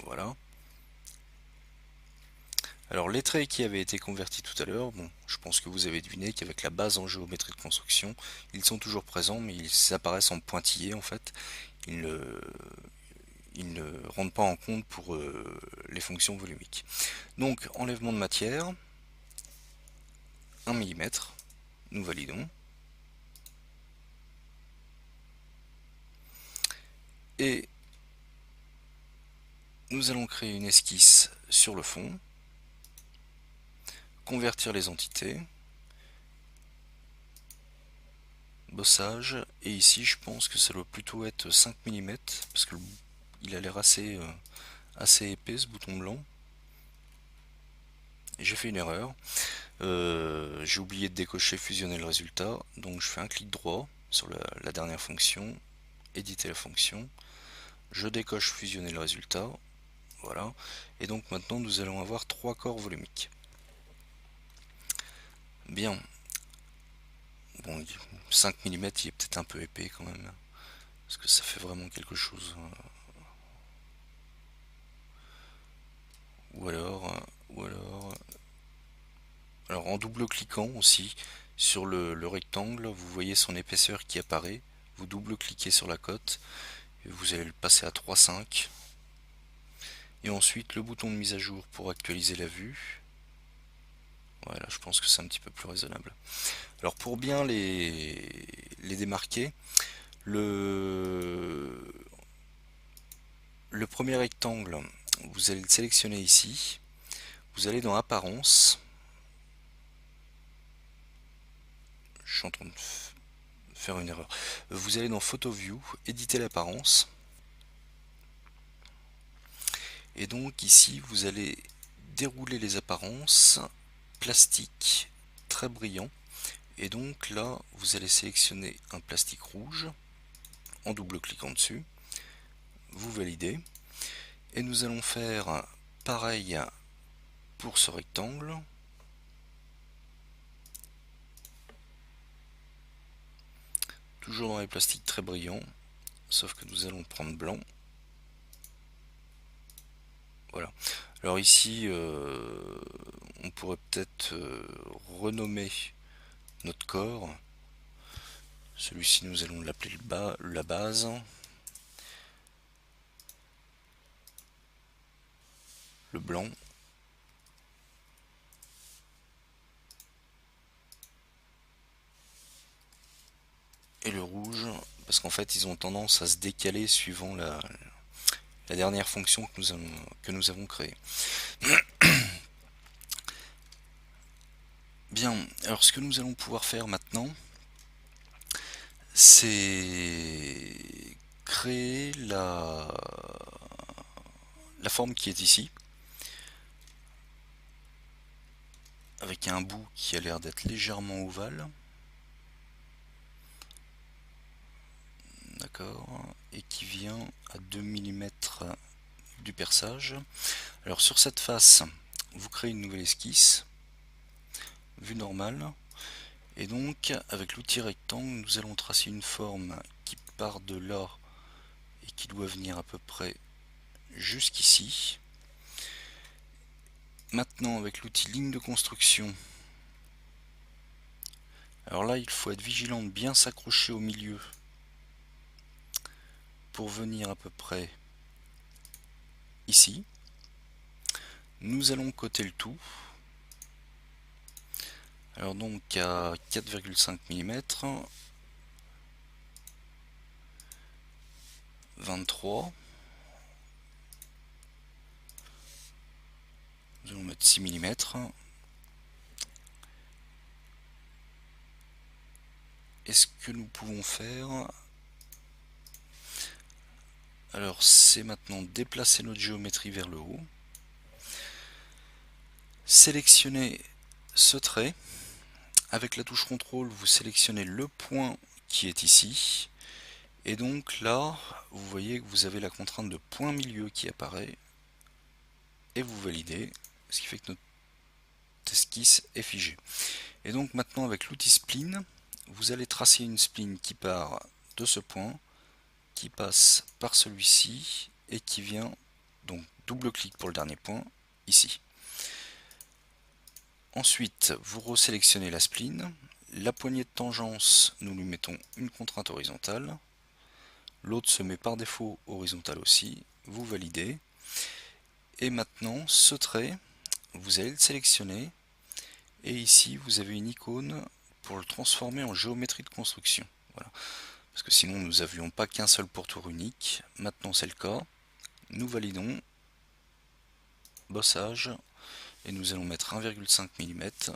Voilà. Alors les traits qui avaient été convertis tout à l'heure, bon, je pense que vous avez deviné qu'avec la base en géométrie de construction, ils sont toujours présents, mais ils apparaissent en pointillés en fait. Ils ne, ils ne rendent pas en compte pour les fonctions volumiques. Donc enlèvement de matière, 1 mm, nous validons. Et nous allons créer une esquisse sur le fond, convertir les entités, bossage, et ici je pense que ça doit plutôt être 5 mm, parce que il a l'air assez épais ce bouton blanc. J'ai fait une erreur, j'ai oublié de décocher fusionner le résultat, donc je fais un clic droit sur la dernière fonction, éditer la fonction, je décoche fusionner le résultat, voilà, et donc maintenant nous allons avoir 3 corps volumiques. Bien, bon, 5 mm il est peut-être un peu épais quand même, parce que ça fait vraiment quelque chose. Ou alors en double-cliquant aussi sur le rectangle, vous voyez son épaisseur qui apparaît. Vous double-cliquez sur la cote et vous allez le passer à 3,5. Et ensuite le bouton de mise à jour pour actualiser la vue. Voilà, je pense que c'est un petit peu plus raisonnable. Alors pour bien les démarquer, le, le premier rectangle, vous allez le sélectionner ici. Vous allez dans Apparence. Je suis en train de faire une erreur. Vous allez dans Photo View, éditer l'apparence. Et donc ici, vous allez dérouler les apparences, plastique, très brillant. Et donc là, vous allez sélectionner un plastique rouge en double-cliquant dessus. Vous validez. Et nous allons faire pareil pour ce rectangle. Toujours dans les plastiques très brillants, sauf que nous allons prendre blanc. Voilà. Alors ici, on pourrait peut-être renommer notre corps. Celui-ci, nous allons l'appeler la base. Le blanc. Et le rouge, parce qu'en fait, ils ont tendance à se décaler suivant la dernière fonction que nous avons créée. Bien, alors ce que nous allons pouvoir faire maintenant, c'est créer la forme qui est ici, avec un bout qui a l'air d'être légèrement ovale. D'accord, et qui vient à 2 mm du perçage. Alors sur cette face, vous créez une nouvelle esquisse, vue normale, et donc avec l'outil rectangle, nous allons tracer une forme qui part de là et qui doit venir à peu près jusqu'ici. Maintenant avec l'outil ligne de construction, alors là il faut être vigilant de bien s'accrocher au milieu pour venir à peu près ici. Nous allons coter le tout. Alors donc à 4,5 mm, 23. Nous allons mettre 6 mm. Et ce que nous pouvons faire, alors c'est maintenant déplacer notre géométrie vers le haut. Sélectionner ce trait. Avec la touche CTRL, vous sélectionnez le point qui est ici. Et donc là, vous voyez que vous avez la contrainte de point milieu qui apparaît. Et vous validez, ce qui fait que notre esquisse est figée. Et donc maintenant avec l'outil spline, vous allez tracer une spline qui part de ce point, qui passe par celui-ci et qui vient, donc double clic pour le dernier point, ici. Ensuite, vous resélectionnez la spline. La poignée de tangence, nous lui mettons une contrainte horizontale. L'autre se met par défaut horizontale aussi. Vous validez. Et maintenant, ce trait, vous allez le sélectionner. Et ici, vous avez une icône pour le transformer en géométrie de construction. Voilà. Parce que sinon, nous n'avions pas qu'un seul pourtour unique. Maintenant, c'est le cas. Nous validons. Bossage. Et nous allons mettre 1,5 mm.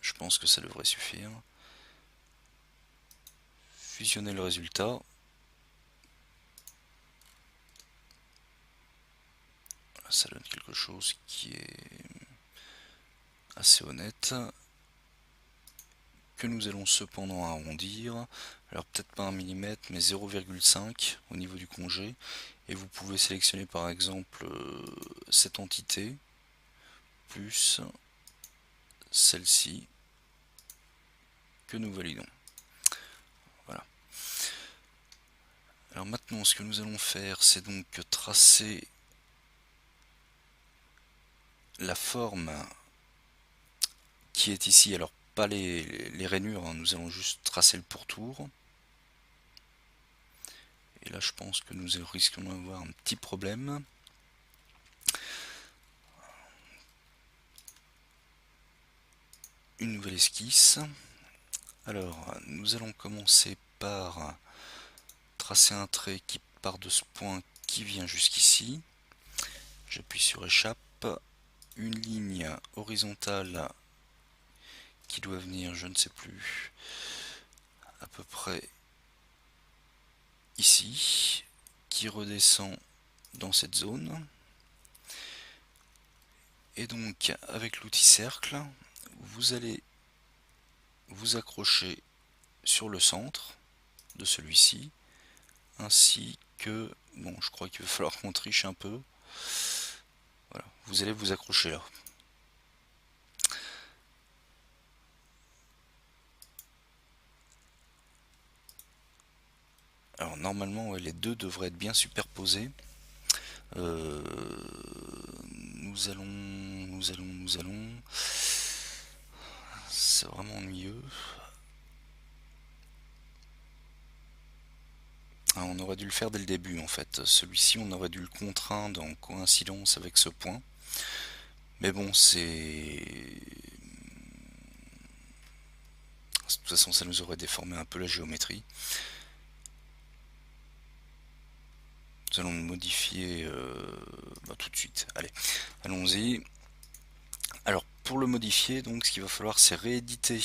Je pense que ça devrait suffire. Fusionner le résultat. Ça donne quelque chose qui est assez honnête, que nous allons cependant arrondir. Alors peut-être pas 1 mm, mais 0,5 au niveau du congé. Et vous pouvez sélectionner par exemple cette entité, plus celle-ci, que nous validons. Voilà. Alors maintenant, ce que nous allons faire, c'est donc tracer la forme qui est ici. Alors pas les rainures, hein, nous allons juste tracer le pourtour. Et là, je pense que nous risquons d'avoir un petit problème. Une nouvelle esquisse. Alors, nous allons commencer par tracer un trait qui part de ce point qui vient jusqu'ici. J'appuie sur échappe. Une ligne horizontale qui doit venir, je ne sais plus, à peu près ici, qui redescend dans cette zone. Et donc, avec l'outil cercle, vous allez vous accrocher sur le centre de celui-ci, ainsi que, bon, je crois qu'il va falloir qu'on triche un peu. Voilà, vous allez vous accrocher là. Alors normalement, ouais, les deux devraient être bien superposés. Euh, nous allons. C'est vraiment ennuyeux. Ah, on aurait dû le faire dès le début en fait. Celui-ci, on aurait dû le contraindre en coïncidence avec ce point. Mais bon, c'est... De toute façon, ça nous aurait déformé un peu la géométrie. Nous allons le modifier tout de suite. Allez, allons-y. Alors, pour le modifier, donc, ce qu'il va falloir, c'est rééditer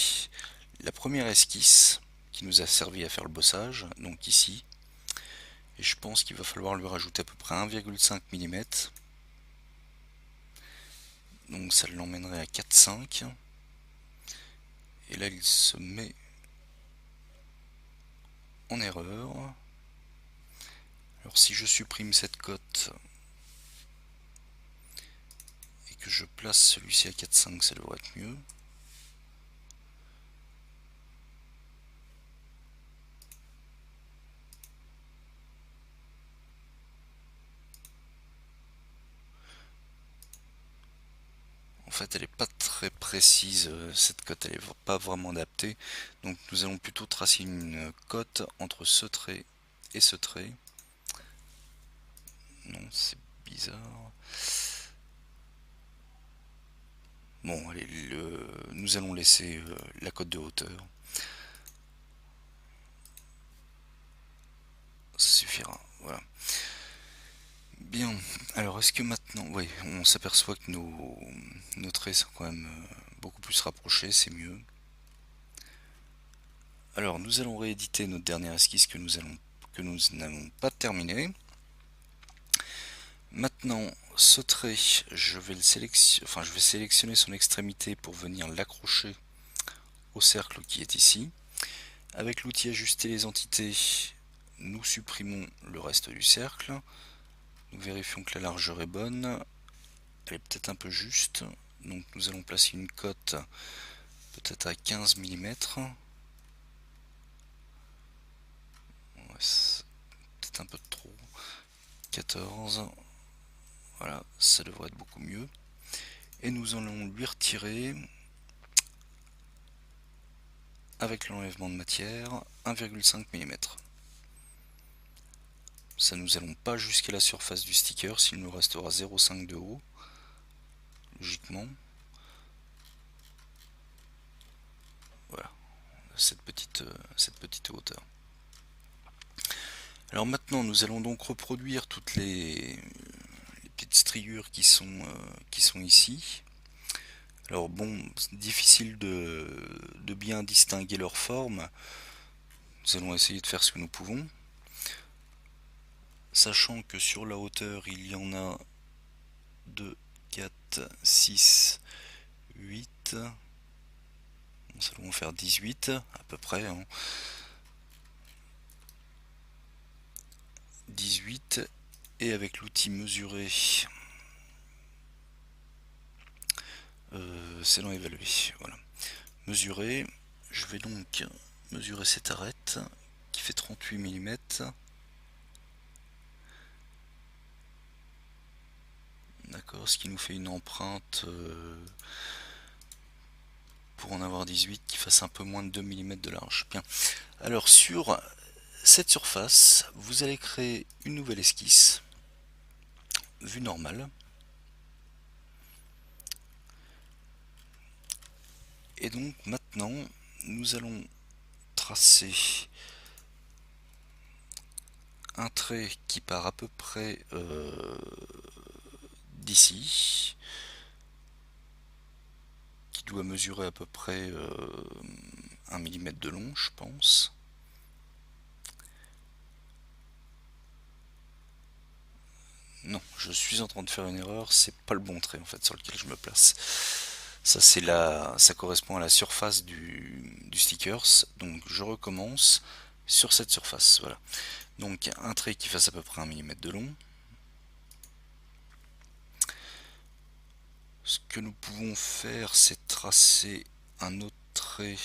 la première esquisse qui nous a servi à faire le bossage, donc ici. Et je pense qu'il va falloir lui rajouter à peu près 1,5 mm. Donc ça l'emmènerait à 4,5. Et là, il se met en erreur. Alors si je supprime cette cote et que je place celui-ci à 4,5, ça devrait être mieux. En fait, elle n'est pas très précise, cette cote, elle n'est pas vraiment adaptée. Donc nous allons plutôt tracer une cote entre ce trait et ce trait. Non, c'est bizarre. Bon, allez, nous allons laisser la cote de hauteur. Ça suffira, voilà. Bien, alors est-ce que maintenant, oui, on s'aperçoit que nos traits sont quand même beaucoup plus rapprochés, c'est mieux. Alors nous allons rééditer notre dernière esquisse que nous n'avons pas terminée. Maintenant, ce trait, je vais sélectionner son extrémité pour venir l'accrocher au cercle qui est ici. Avec l'outil ajuster les entités, nous supprimons le reste du cercle. Nous vérifions que la largeur est bonne. Elle est peut-être un peu juste. Donc nous allons placer une cote peut-être à 15 mm. Peut-être un peu trop. 14. Voilà, ça devrait être beaucoup mieux. Et nous allons lui retirer avec l'enlèvement de matière, 1,5 mm. Ça nous allons pas jusqu'à la surface du sticker, s'il nous restera 0,5 de haut, logiquement. Voilà, cette petite hauteur. Alors maintenant, nous allons donc reproduire toutes les petites striures qui sont ici. Alors bon, c'est difficile de bien distinguer leur forme. Nous allons essayer de faire ce que nous pouvons. Sachant que sur la hauteur, il y en a 2, 4, 6, 8. Nous allons faire 18 à peu près. 18, et avec l'outil mesurer, c'est dans évaluer. Voilà. Mesurer, je vais donc mesurer cette arête qui fait 38 mm. D'accord, ce qui nous fait une empreinte pour en avoir 18 qui fasse un peu moins de 2 mm de large. Bien. Alors sur cette surface, vous allez créer une nouvelle esquisse, vue normale. Et donc maintenant, nous allons tracer un trait qui part à peu près d'ici, qui doit mesurer à peu près 1 mm de long, je pense. Non, je suis en train de faire une erreur, c'est pas le bon trait en fait sur lequel je me place. Ça ça correspond à la surface du stickers, donc je recommence sur cette surface, voilà. Donc un trait qui fasse à peu près 1 mm de long. Ce que nous pouvons faire, c'est tracer un autre trait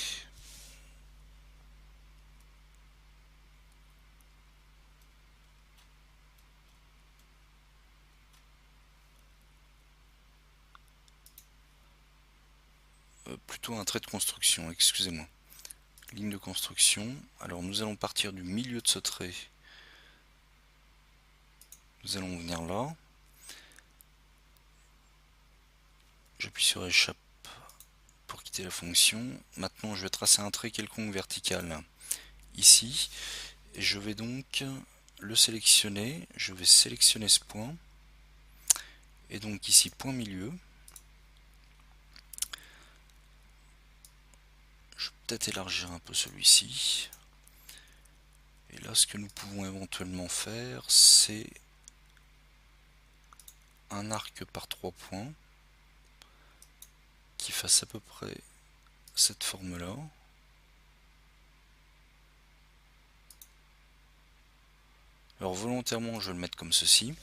plutôt un trait de construction, excusez-moi. Ligne de construction. Alors nous allons partir du milieu de ce trait. Nous allons venir là. J'appuie sur échappe pour quitter la fonction. Maintenant je vais tracer un trait quelconque vertical ici. Et je vais donc le sélectionner. Je vais sélectionner ce point. Et donc ici point milieu. Je vais peut-être élargir un peu celui-ci. Et là, ce que nous pouvons éventuellement faire, c'est un arc par 3 points qui fasse à peu près cette forme-là. Alors volontairement, je vais le mettre comme ceci.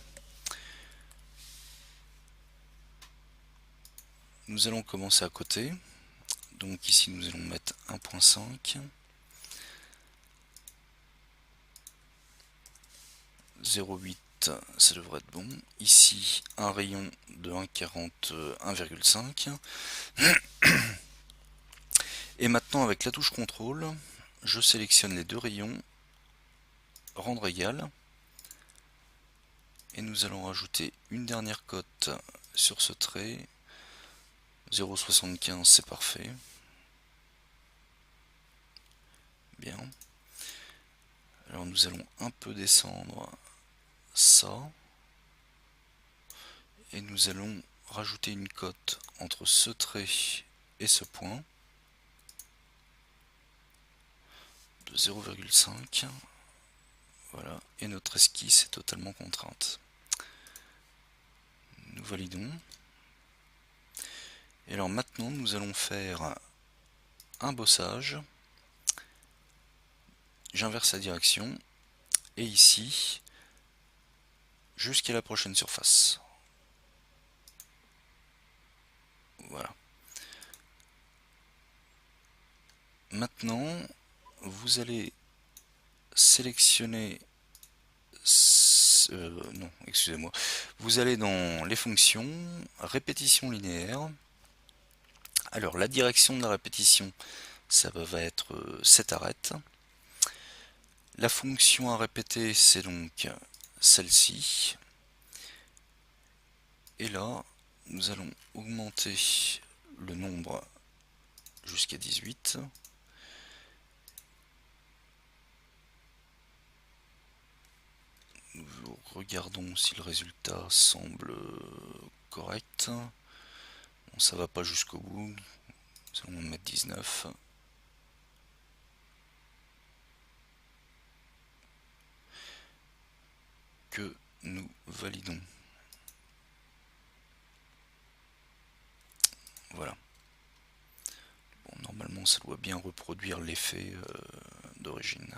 Nous allons commencer à côté. Donc ici, nous allons mettre 1.5. 0,8, ça devrait être bon. Ici, un rayon de 1,40, 1,5. Et maintenant, avec la touche contrôle, je sélectionne les deux rayons, rendre égal. Et nous allons rajouter une dernière cote sur ce trait. 0,75, c'est parfait. Bien. Alors nous allons un peu descendre ça. Et nous allons rajouter une cote entre ce trait et ce point de 0,5. Voilà. Et notre esquisse est totalement contrainte. Nous validons. Et alors maintenant, nous allons faire un bossage. J'inverse la direction. Et ici, jusqu'à la prochaine surface. Voilà. Maintenant, vous allez sélectionner... non, excusez-moi. Vous allez dans les fonctions, répétition linéaire. Alors, la direction de la répétition, ça va être cette arête. La fonction à répéter, c'est donc celle-ci. Et là, nous allons augmenter le nombre jusqu'à 18. Nous regardons si le résultat semble correct. Bon, ça va pas jusqu'au bout. Nous allons mettre 19. Que nous validons. Voilà. Bon, normalement, ça doit bien reproduire l'effet d'origine.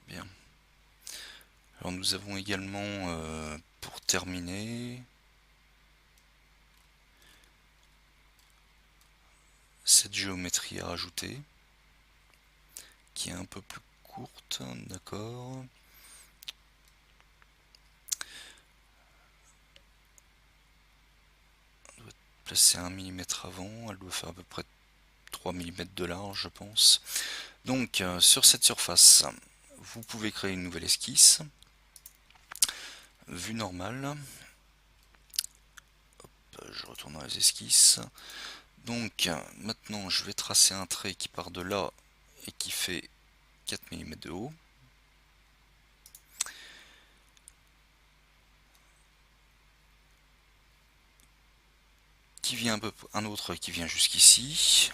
Bien. Alors nous avons également, pour terminer, cette géométrie à rajouter, qui est un peu plus courte, d'accord. On doit placer 1 mm avant, elle doit faire à peu près 3 mm de large, je pense. Donc, sur cette surface, vous pouvez créer une nouvelle esquisse, vue normale. Hop, je retourne dans les esquisses. Donc, maintenant, je vais tracer un trait qui part de là et qui fait 4 mm de haut. Qui vient un autre qui vient jusqu'ici.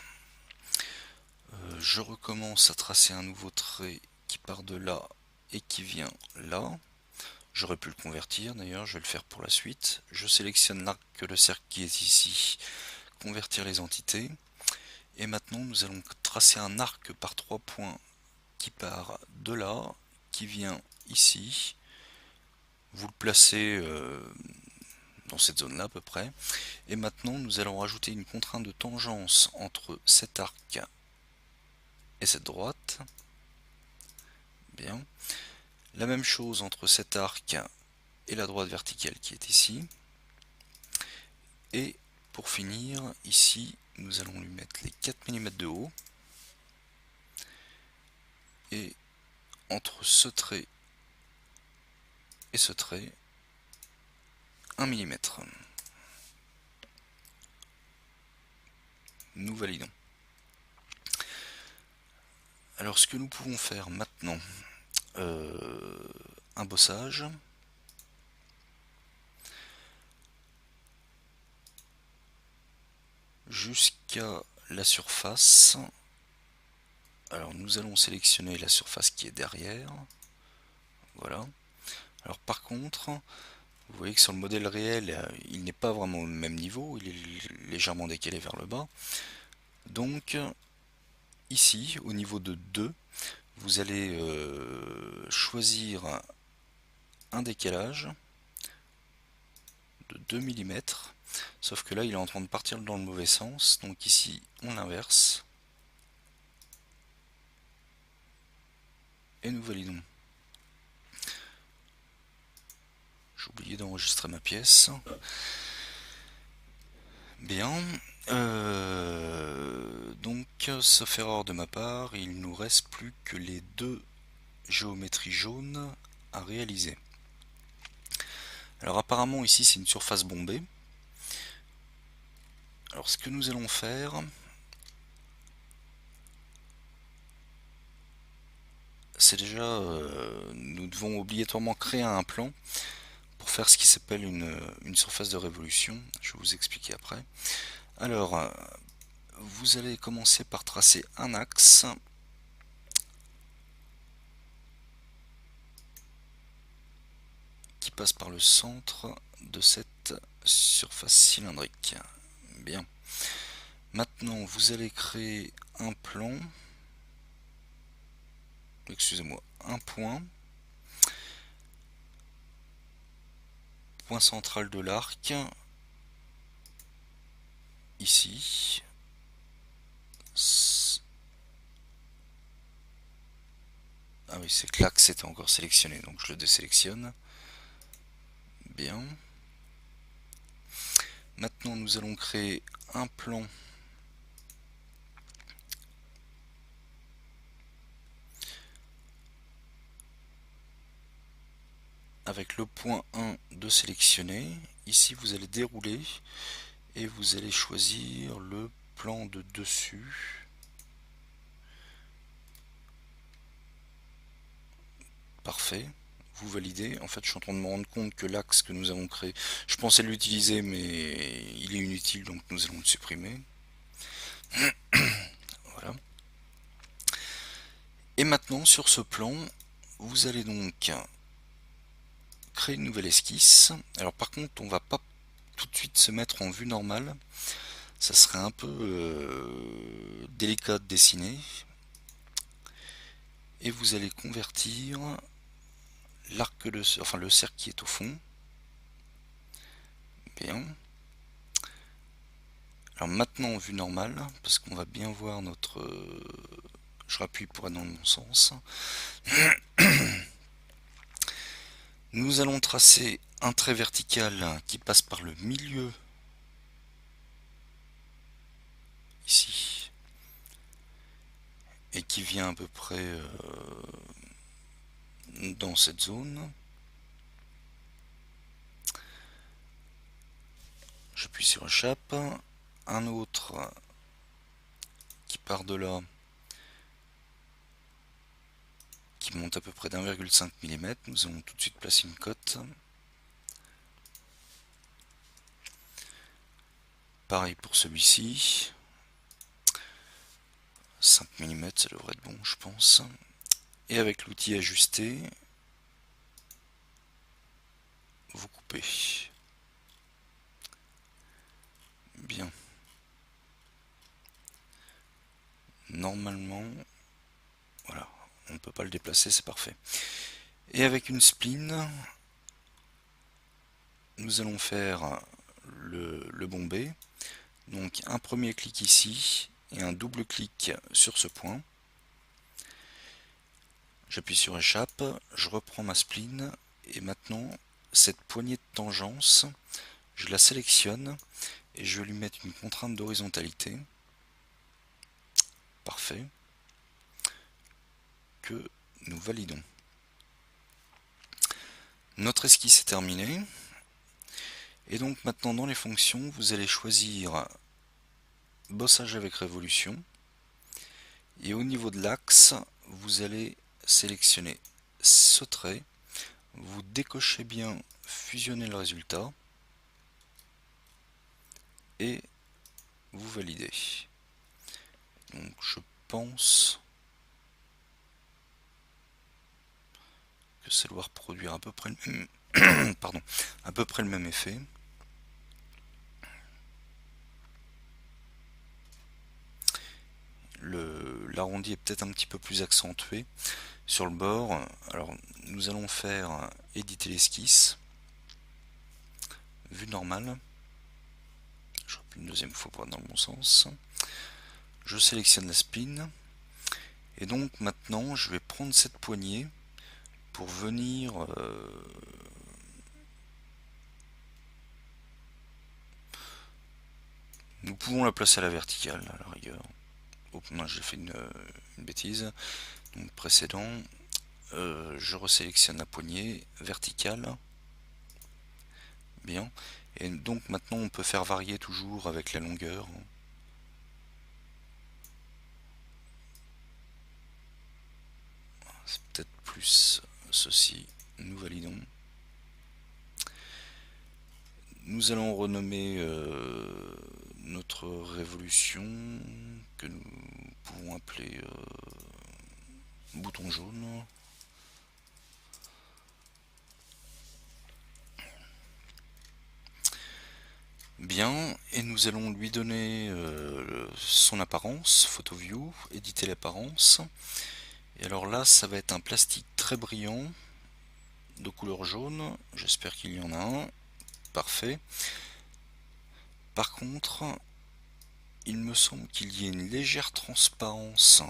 Je recommence à tracer un nouveau trait qui part de là et qui vient là. J'aurais pu le convertir d'ailleurs, je vais le faire pour la suite. Je sélectionne l'arc que le cercle qui est ici, convertir les entités. Et maintenant nous allons tracer un arc par 3 points qui part de là, qui vient ici. Vous le placez dans cette zone là à peu près. Et maintenant nous allons rajouter une contrainte de tangence entre cet arc et cette droite. Bien. La même chose entre cet arc et la droite verticale qui est ici. Et pour finir, ici, nous allons lui mettre les 4 mm de haut. Et entre ce trait et ce trait, 1 mm. Nous validons. Alors ce que nous pouvons faire maintenant, un bossage. Jusqu'à la surface. Alors nous allons sélectionner la surface qui est derrière. Voilà. Alors par contre, vous voyez que sur le modèle réel, il n'est pas vraiment au même niveau, il est légèrement décalé vers le bas. Donc ici, au niveau de 2, vous allez choisir un décalage de 2 mm. Sauf que là, il est en train de partir dans le mauvais sens. Donc ici, on l'inverse. Et nous validons. J'ai oublié d'enregistrer ma pièce. Bien. Donc, sauf erreur de ma part, il nous reste plus que les deux géométries jaunes à réaliser. Alors apparemment ici c'est une surface bombée. Alors ce que nous allons faire, c'est déjà, nous devons obligatoirement créer un plan pour faire ce qui s'appelle une surface de révolution. Je vais vous expliquer après. Alors, vous allez commencer par tracer un axe. Qui passe par le centre de cette surface cylindrique. Bien. Maintenant, vous allez créer un plan. Excusez-moi, un point. Point central de l'arc. Ici. Ah oui, c'est que l'axe était encore sélectionné, donc je le désélectionne. Bien. Maintenant, nous allons créer un plan avec le point 1 de sélectionner. Ici vous allez dérouler et vous allez choisir le plan de dessus. Parfait. Vous validez. En fait, je suis en train de me rendre compte que l'axe que nous avons créé, je pensais l'utiliser, mais il est inutile, donc nous allons le supprimer. Voilà. Et maintenant, sur ce plan, vous allez donc créer une nouvelle esquisse. Alors par contre, on va pas tout de suite se mettre en vue normale. Ça serait un peu délicat de dessiner. Et vous allez convertir l'arc enfin le cercle qui est au fond. Bien. Alors maintenant en vue normale, parce qu'on va bien voir notre... je rappuie pour aller dans le bon sens. Nous allons tracer un trait vertical qui passe par le milieu, ici, et qui vient à peu près dans cette zone. J'appuie sur échappe. Un autre qui part de là, qui monte à peu près d'1,5 mm. Nous allons tout de suite placer une cote. Pareil pour celui-ci. 5 mm, ça devrait être bon, je pense. Et avec l'outil ajusté, vous coupez. Bien. Normalement, voilà, on ne peut pas le déplacer, c'est parfait. Et avec une spline, nous allons faire le bombé. Donc un premier clic ici et un double clic sur ce point. J'appuie sur échappe, je reprends ma spline et maintenant cette poignée de tangence, je la sélectionne et je vais lui mettre une contrainte d'horizontalité. Parfait. Que nous validons. Notre esquisse est terminée. Et donc maintenant dans les fonctions, vous allez choisir bossage avec révolution. Et au niveau de l'axe, vous allez sélectionner ce trait. Vous décochez bien fusionner le résultat. Et vous validez. Donc je pense que ça doit reproduire à peu près le même, pardon, à peu près le même effet. L'arrondi est peut-être un petit peu plus accentué sur le bord. Alors nous allons faire éditer l'esquisse, vue normale. Je rappuie une deuxième fois pour être dans le bon sens. Je sélectionne la spin. Et donc maintenant je vais prendre cette poignée pour venir nous pouvons la placer à la verticale à la rigueur. Oh non, j'ai fait une bêtise. Donc précédent, je resélectionne la poignée verticale. Bien. Et donc maintenant on peut faire varier toujours avec la longueur. C'est peut-être plus ceci. Nous validons. Nous allons renommer notre révolution que nous pouvons appeler bouton jaune. Bien, et nous allons lui donner son apparence, photo view, éditer l'apparence. Et alors là, ça va être un plastique très brillant, de couleur jaune. J'espère qu'il y en a un. Parfait. Par contre, il me semble qu'il y ait une légère transparence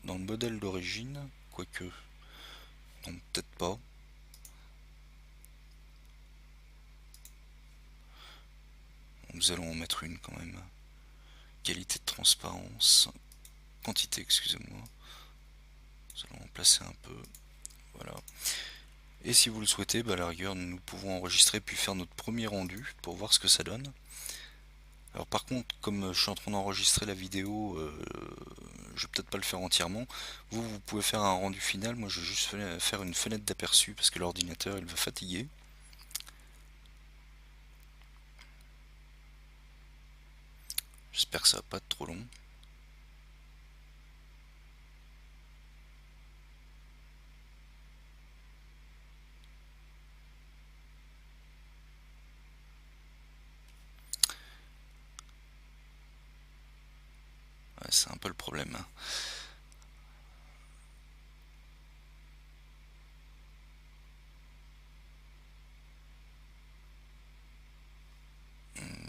dans le modèle d'origine, quoique, non, peut-être pas. Nous allons en mettre une quand même. Qualité de transparence, quantité, excusez-moi. Nous allons en placer un peu. Voilà. Et si vous le souhaitez, bah, à la rigueur, nous pouvons enregistrer puis faire notre premier rendu pour voir ce que ça donne. Alors par contre, comme je suis en train d'enregistrer la vidéo, je vais peut-être pas le faire entièrement. Vous pouvez faire un rendu final. Moi, je vais juste faire une fenêtre d'aperçu parce que l'ordinateur, il va fatiguer. J'espère que ça va pas être trop long. Ouais, c'est un peu le problème, hein.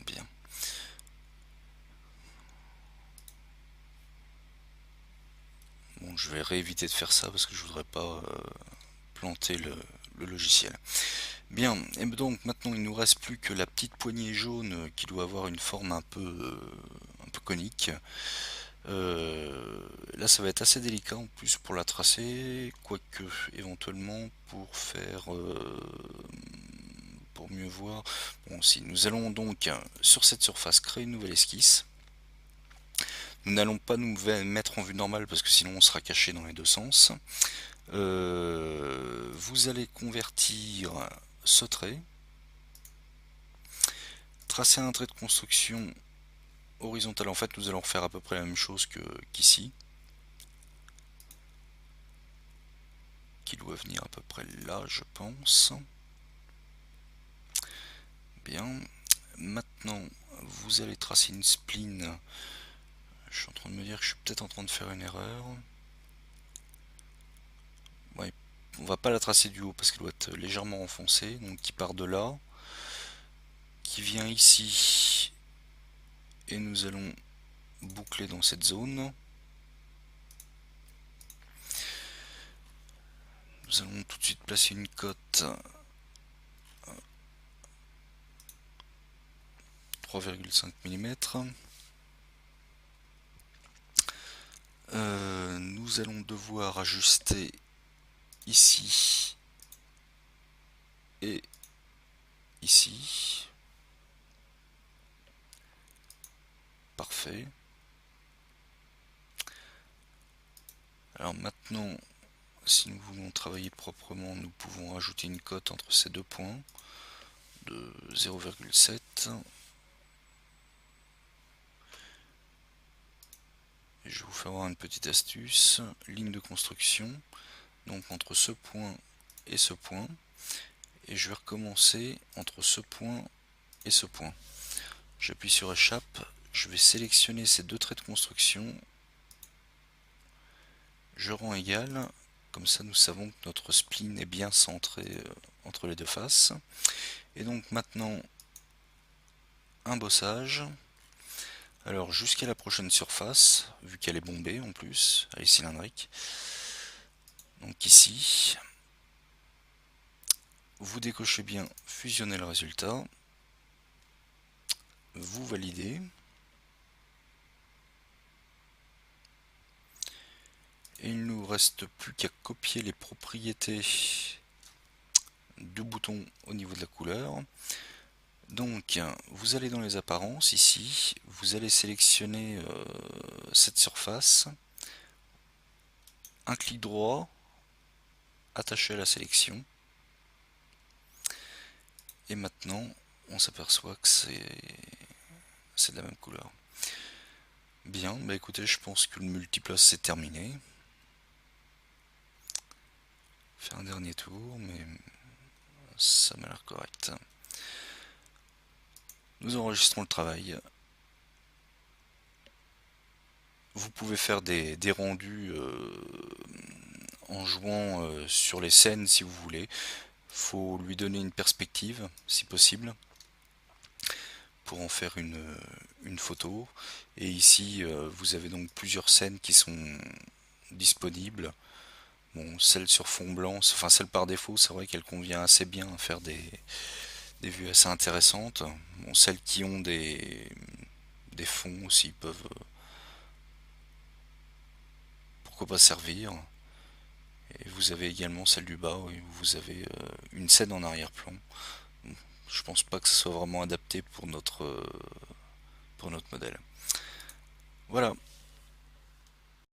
Bien. Bon, je vais rééviter de faire ça parce que je voudrais pas planter le logiciel. Bien, et donc maintenant il nous reste plus que la petite poignée jaune qui doit avoir une forme un peu conique. Là ça va être assez délicat en plus pour la tracer, quoique éventuellement pour mieux voir. Bon, si nous allons donc sur cette surface créer une nouvelle esquisse. Nous n'allons pas nous mettre en vue normale parce que sinon on sera caché dans les deux sens. Vous allez convertir ce trait, tracer un trait de construction horizontal. En fait, nous allons faire à peu près la même chose qu'ici, qui doit venir à peu près là, je pense. Bien. Maintenant, vous allez tracer une spline. Je suis en train de me dire que je suis peut-être en train de faire une erreur. Ouais, on va pas la tracer du haut parce qu'elle doit être légèrement enfoncée. Donc, qui part de là, qui vient ici, et nous allons boucler dans cette zone. Nous allons tout de suite placer une cote 3,5 mm. Nous allons devoir ajuster ici et ici. Parfait. Alors maintenant, si nous voulons travailler proprement, nous pouvons rajouter une cote entre ces deux points de 0,7. Et je vais vous faire voir une petite astuce. Ligne de construction, donc entre ce point et ce point. Et je vais recommencer entre ce point et ce point. J'appuie sur échappe, je vais sélectionner ces deux traits de construction, je rends égal, comme ça nous savons que notre spline est bien centré entre les deux faces. Et donc maintenant, un bossage. Alors jusqu'à la prochaine surface, vu qu'elle est bombée en plus, elle est cylindrique. Donc ici, vous décochez bien fusionner le résultat, vous validez. Et il ne nous reste plus qu'à copier les propriétés du bouton au niveau de la couleur. Donc vous allez dans les apparences ici, vous allez sélectionner cette surface, un clic droit, attaché à la sélection, et maintenant on s'aperçoit que c'est de la même couleur. Bien, bah écoutez, je pense que le multiplace c'est terminé. Faire un dernier tour, mais ça m'a l'air correct. Nous enregistrons le travail. Vous pouvez faire des rendus en jouant sur les scènes si vous voulez. Faut lui donner une perspective si possible pour en faire une photo. Et ici vous avez donc plusieurs scènes qui sont disponibles. Bon, celle sur fond blanc, enfin celle par défaut, c'est vrai qu'elle convient assez bien à faire des vues assez intéressantes. Bon, celles qui ont des fonds aussi peuvent pourquoi pas servir. Et vous avez également celle du bas, où vous avez une scène en arrière-plan. Je pense pas que ce soit vraiment adapté pour notre modèle. Voilà.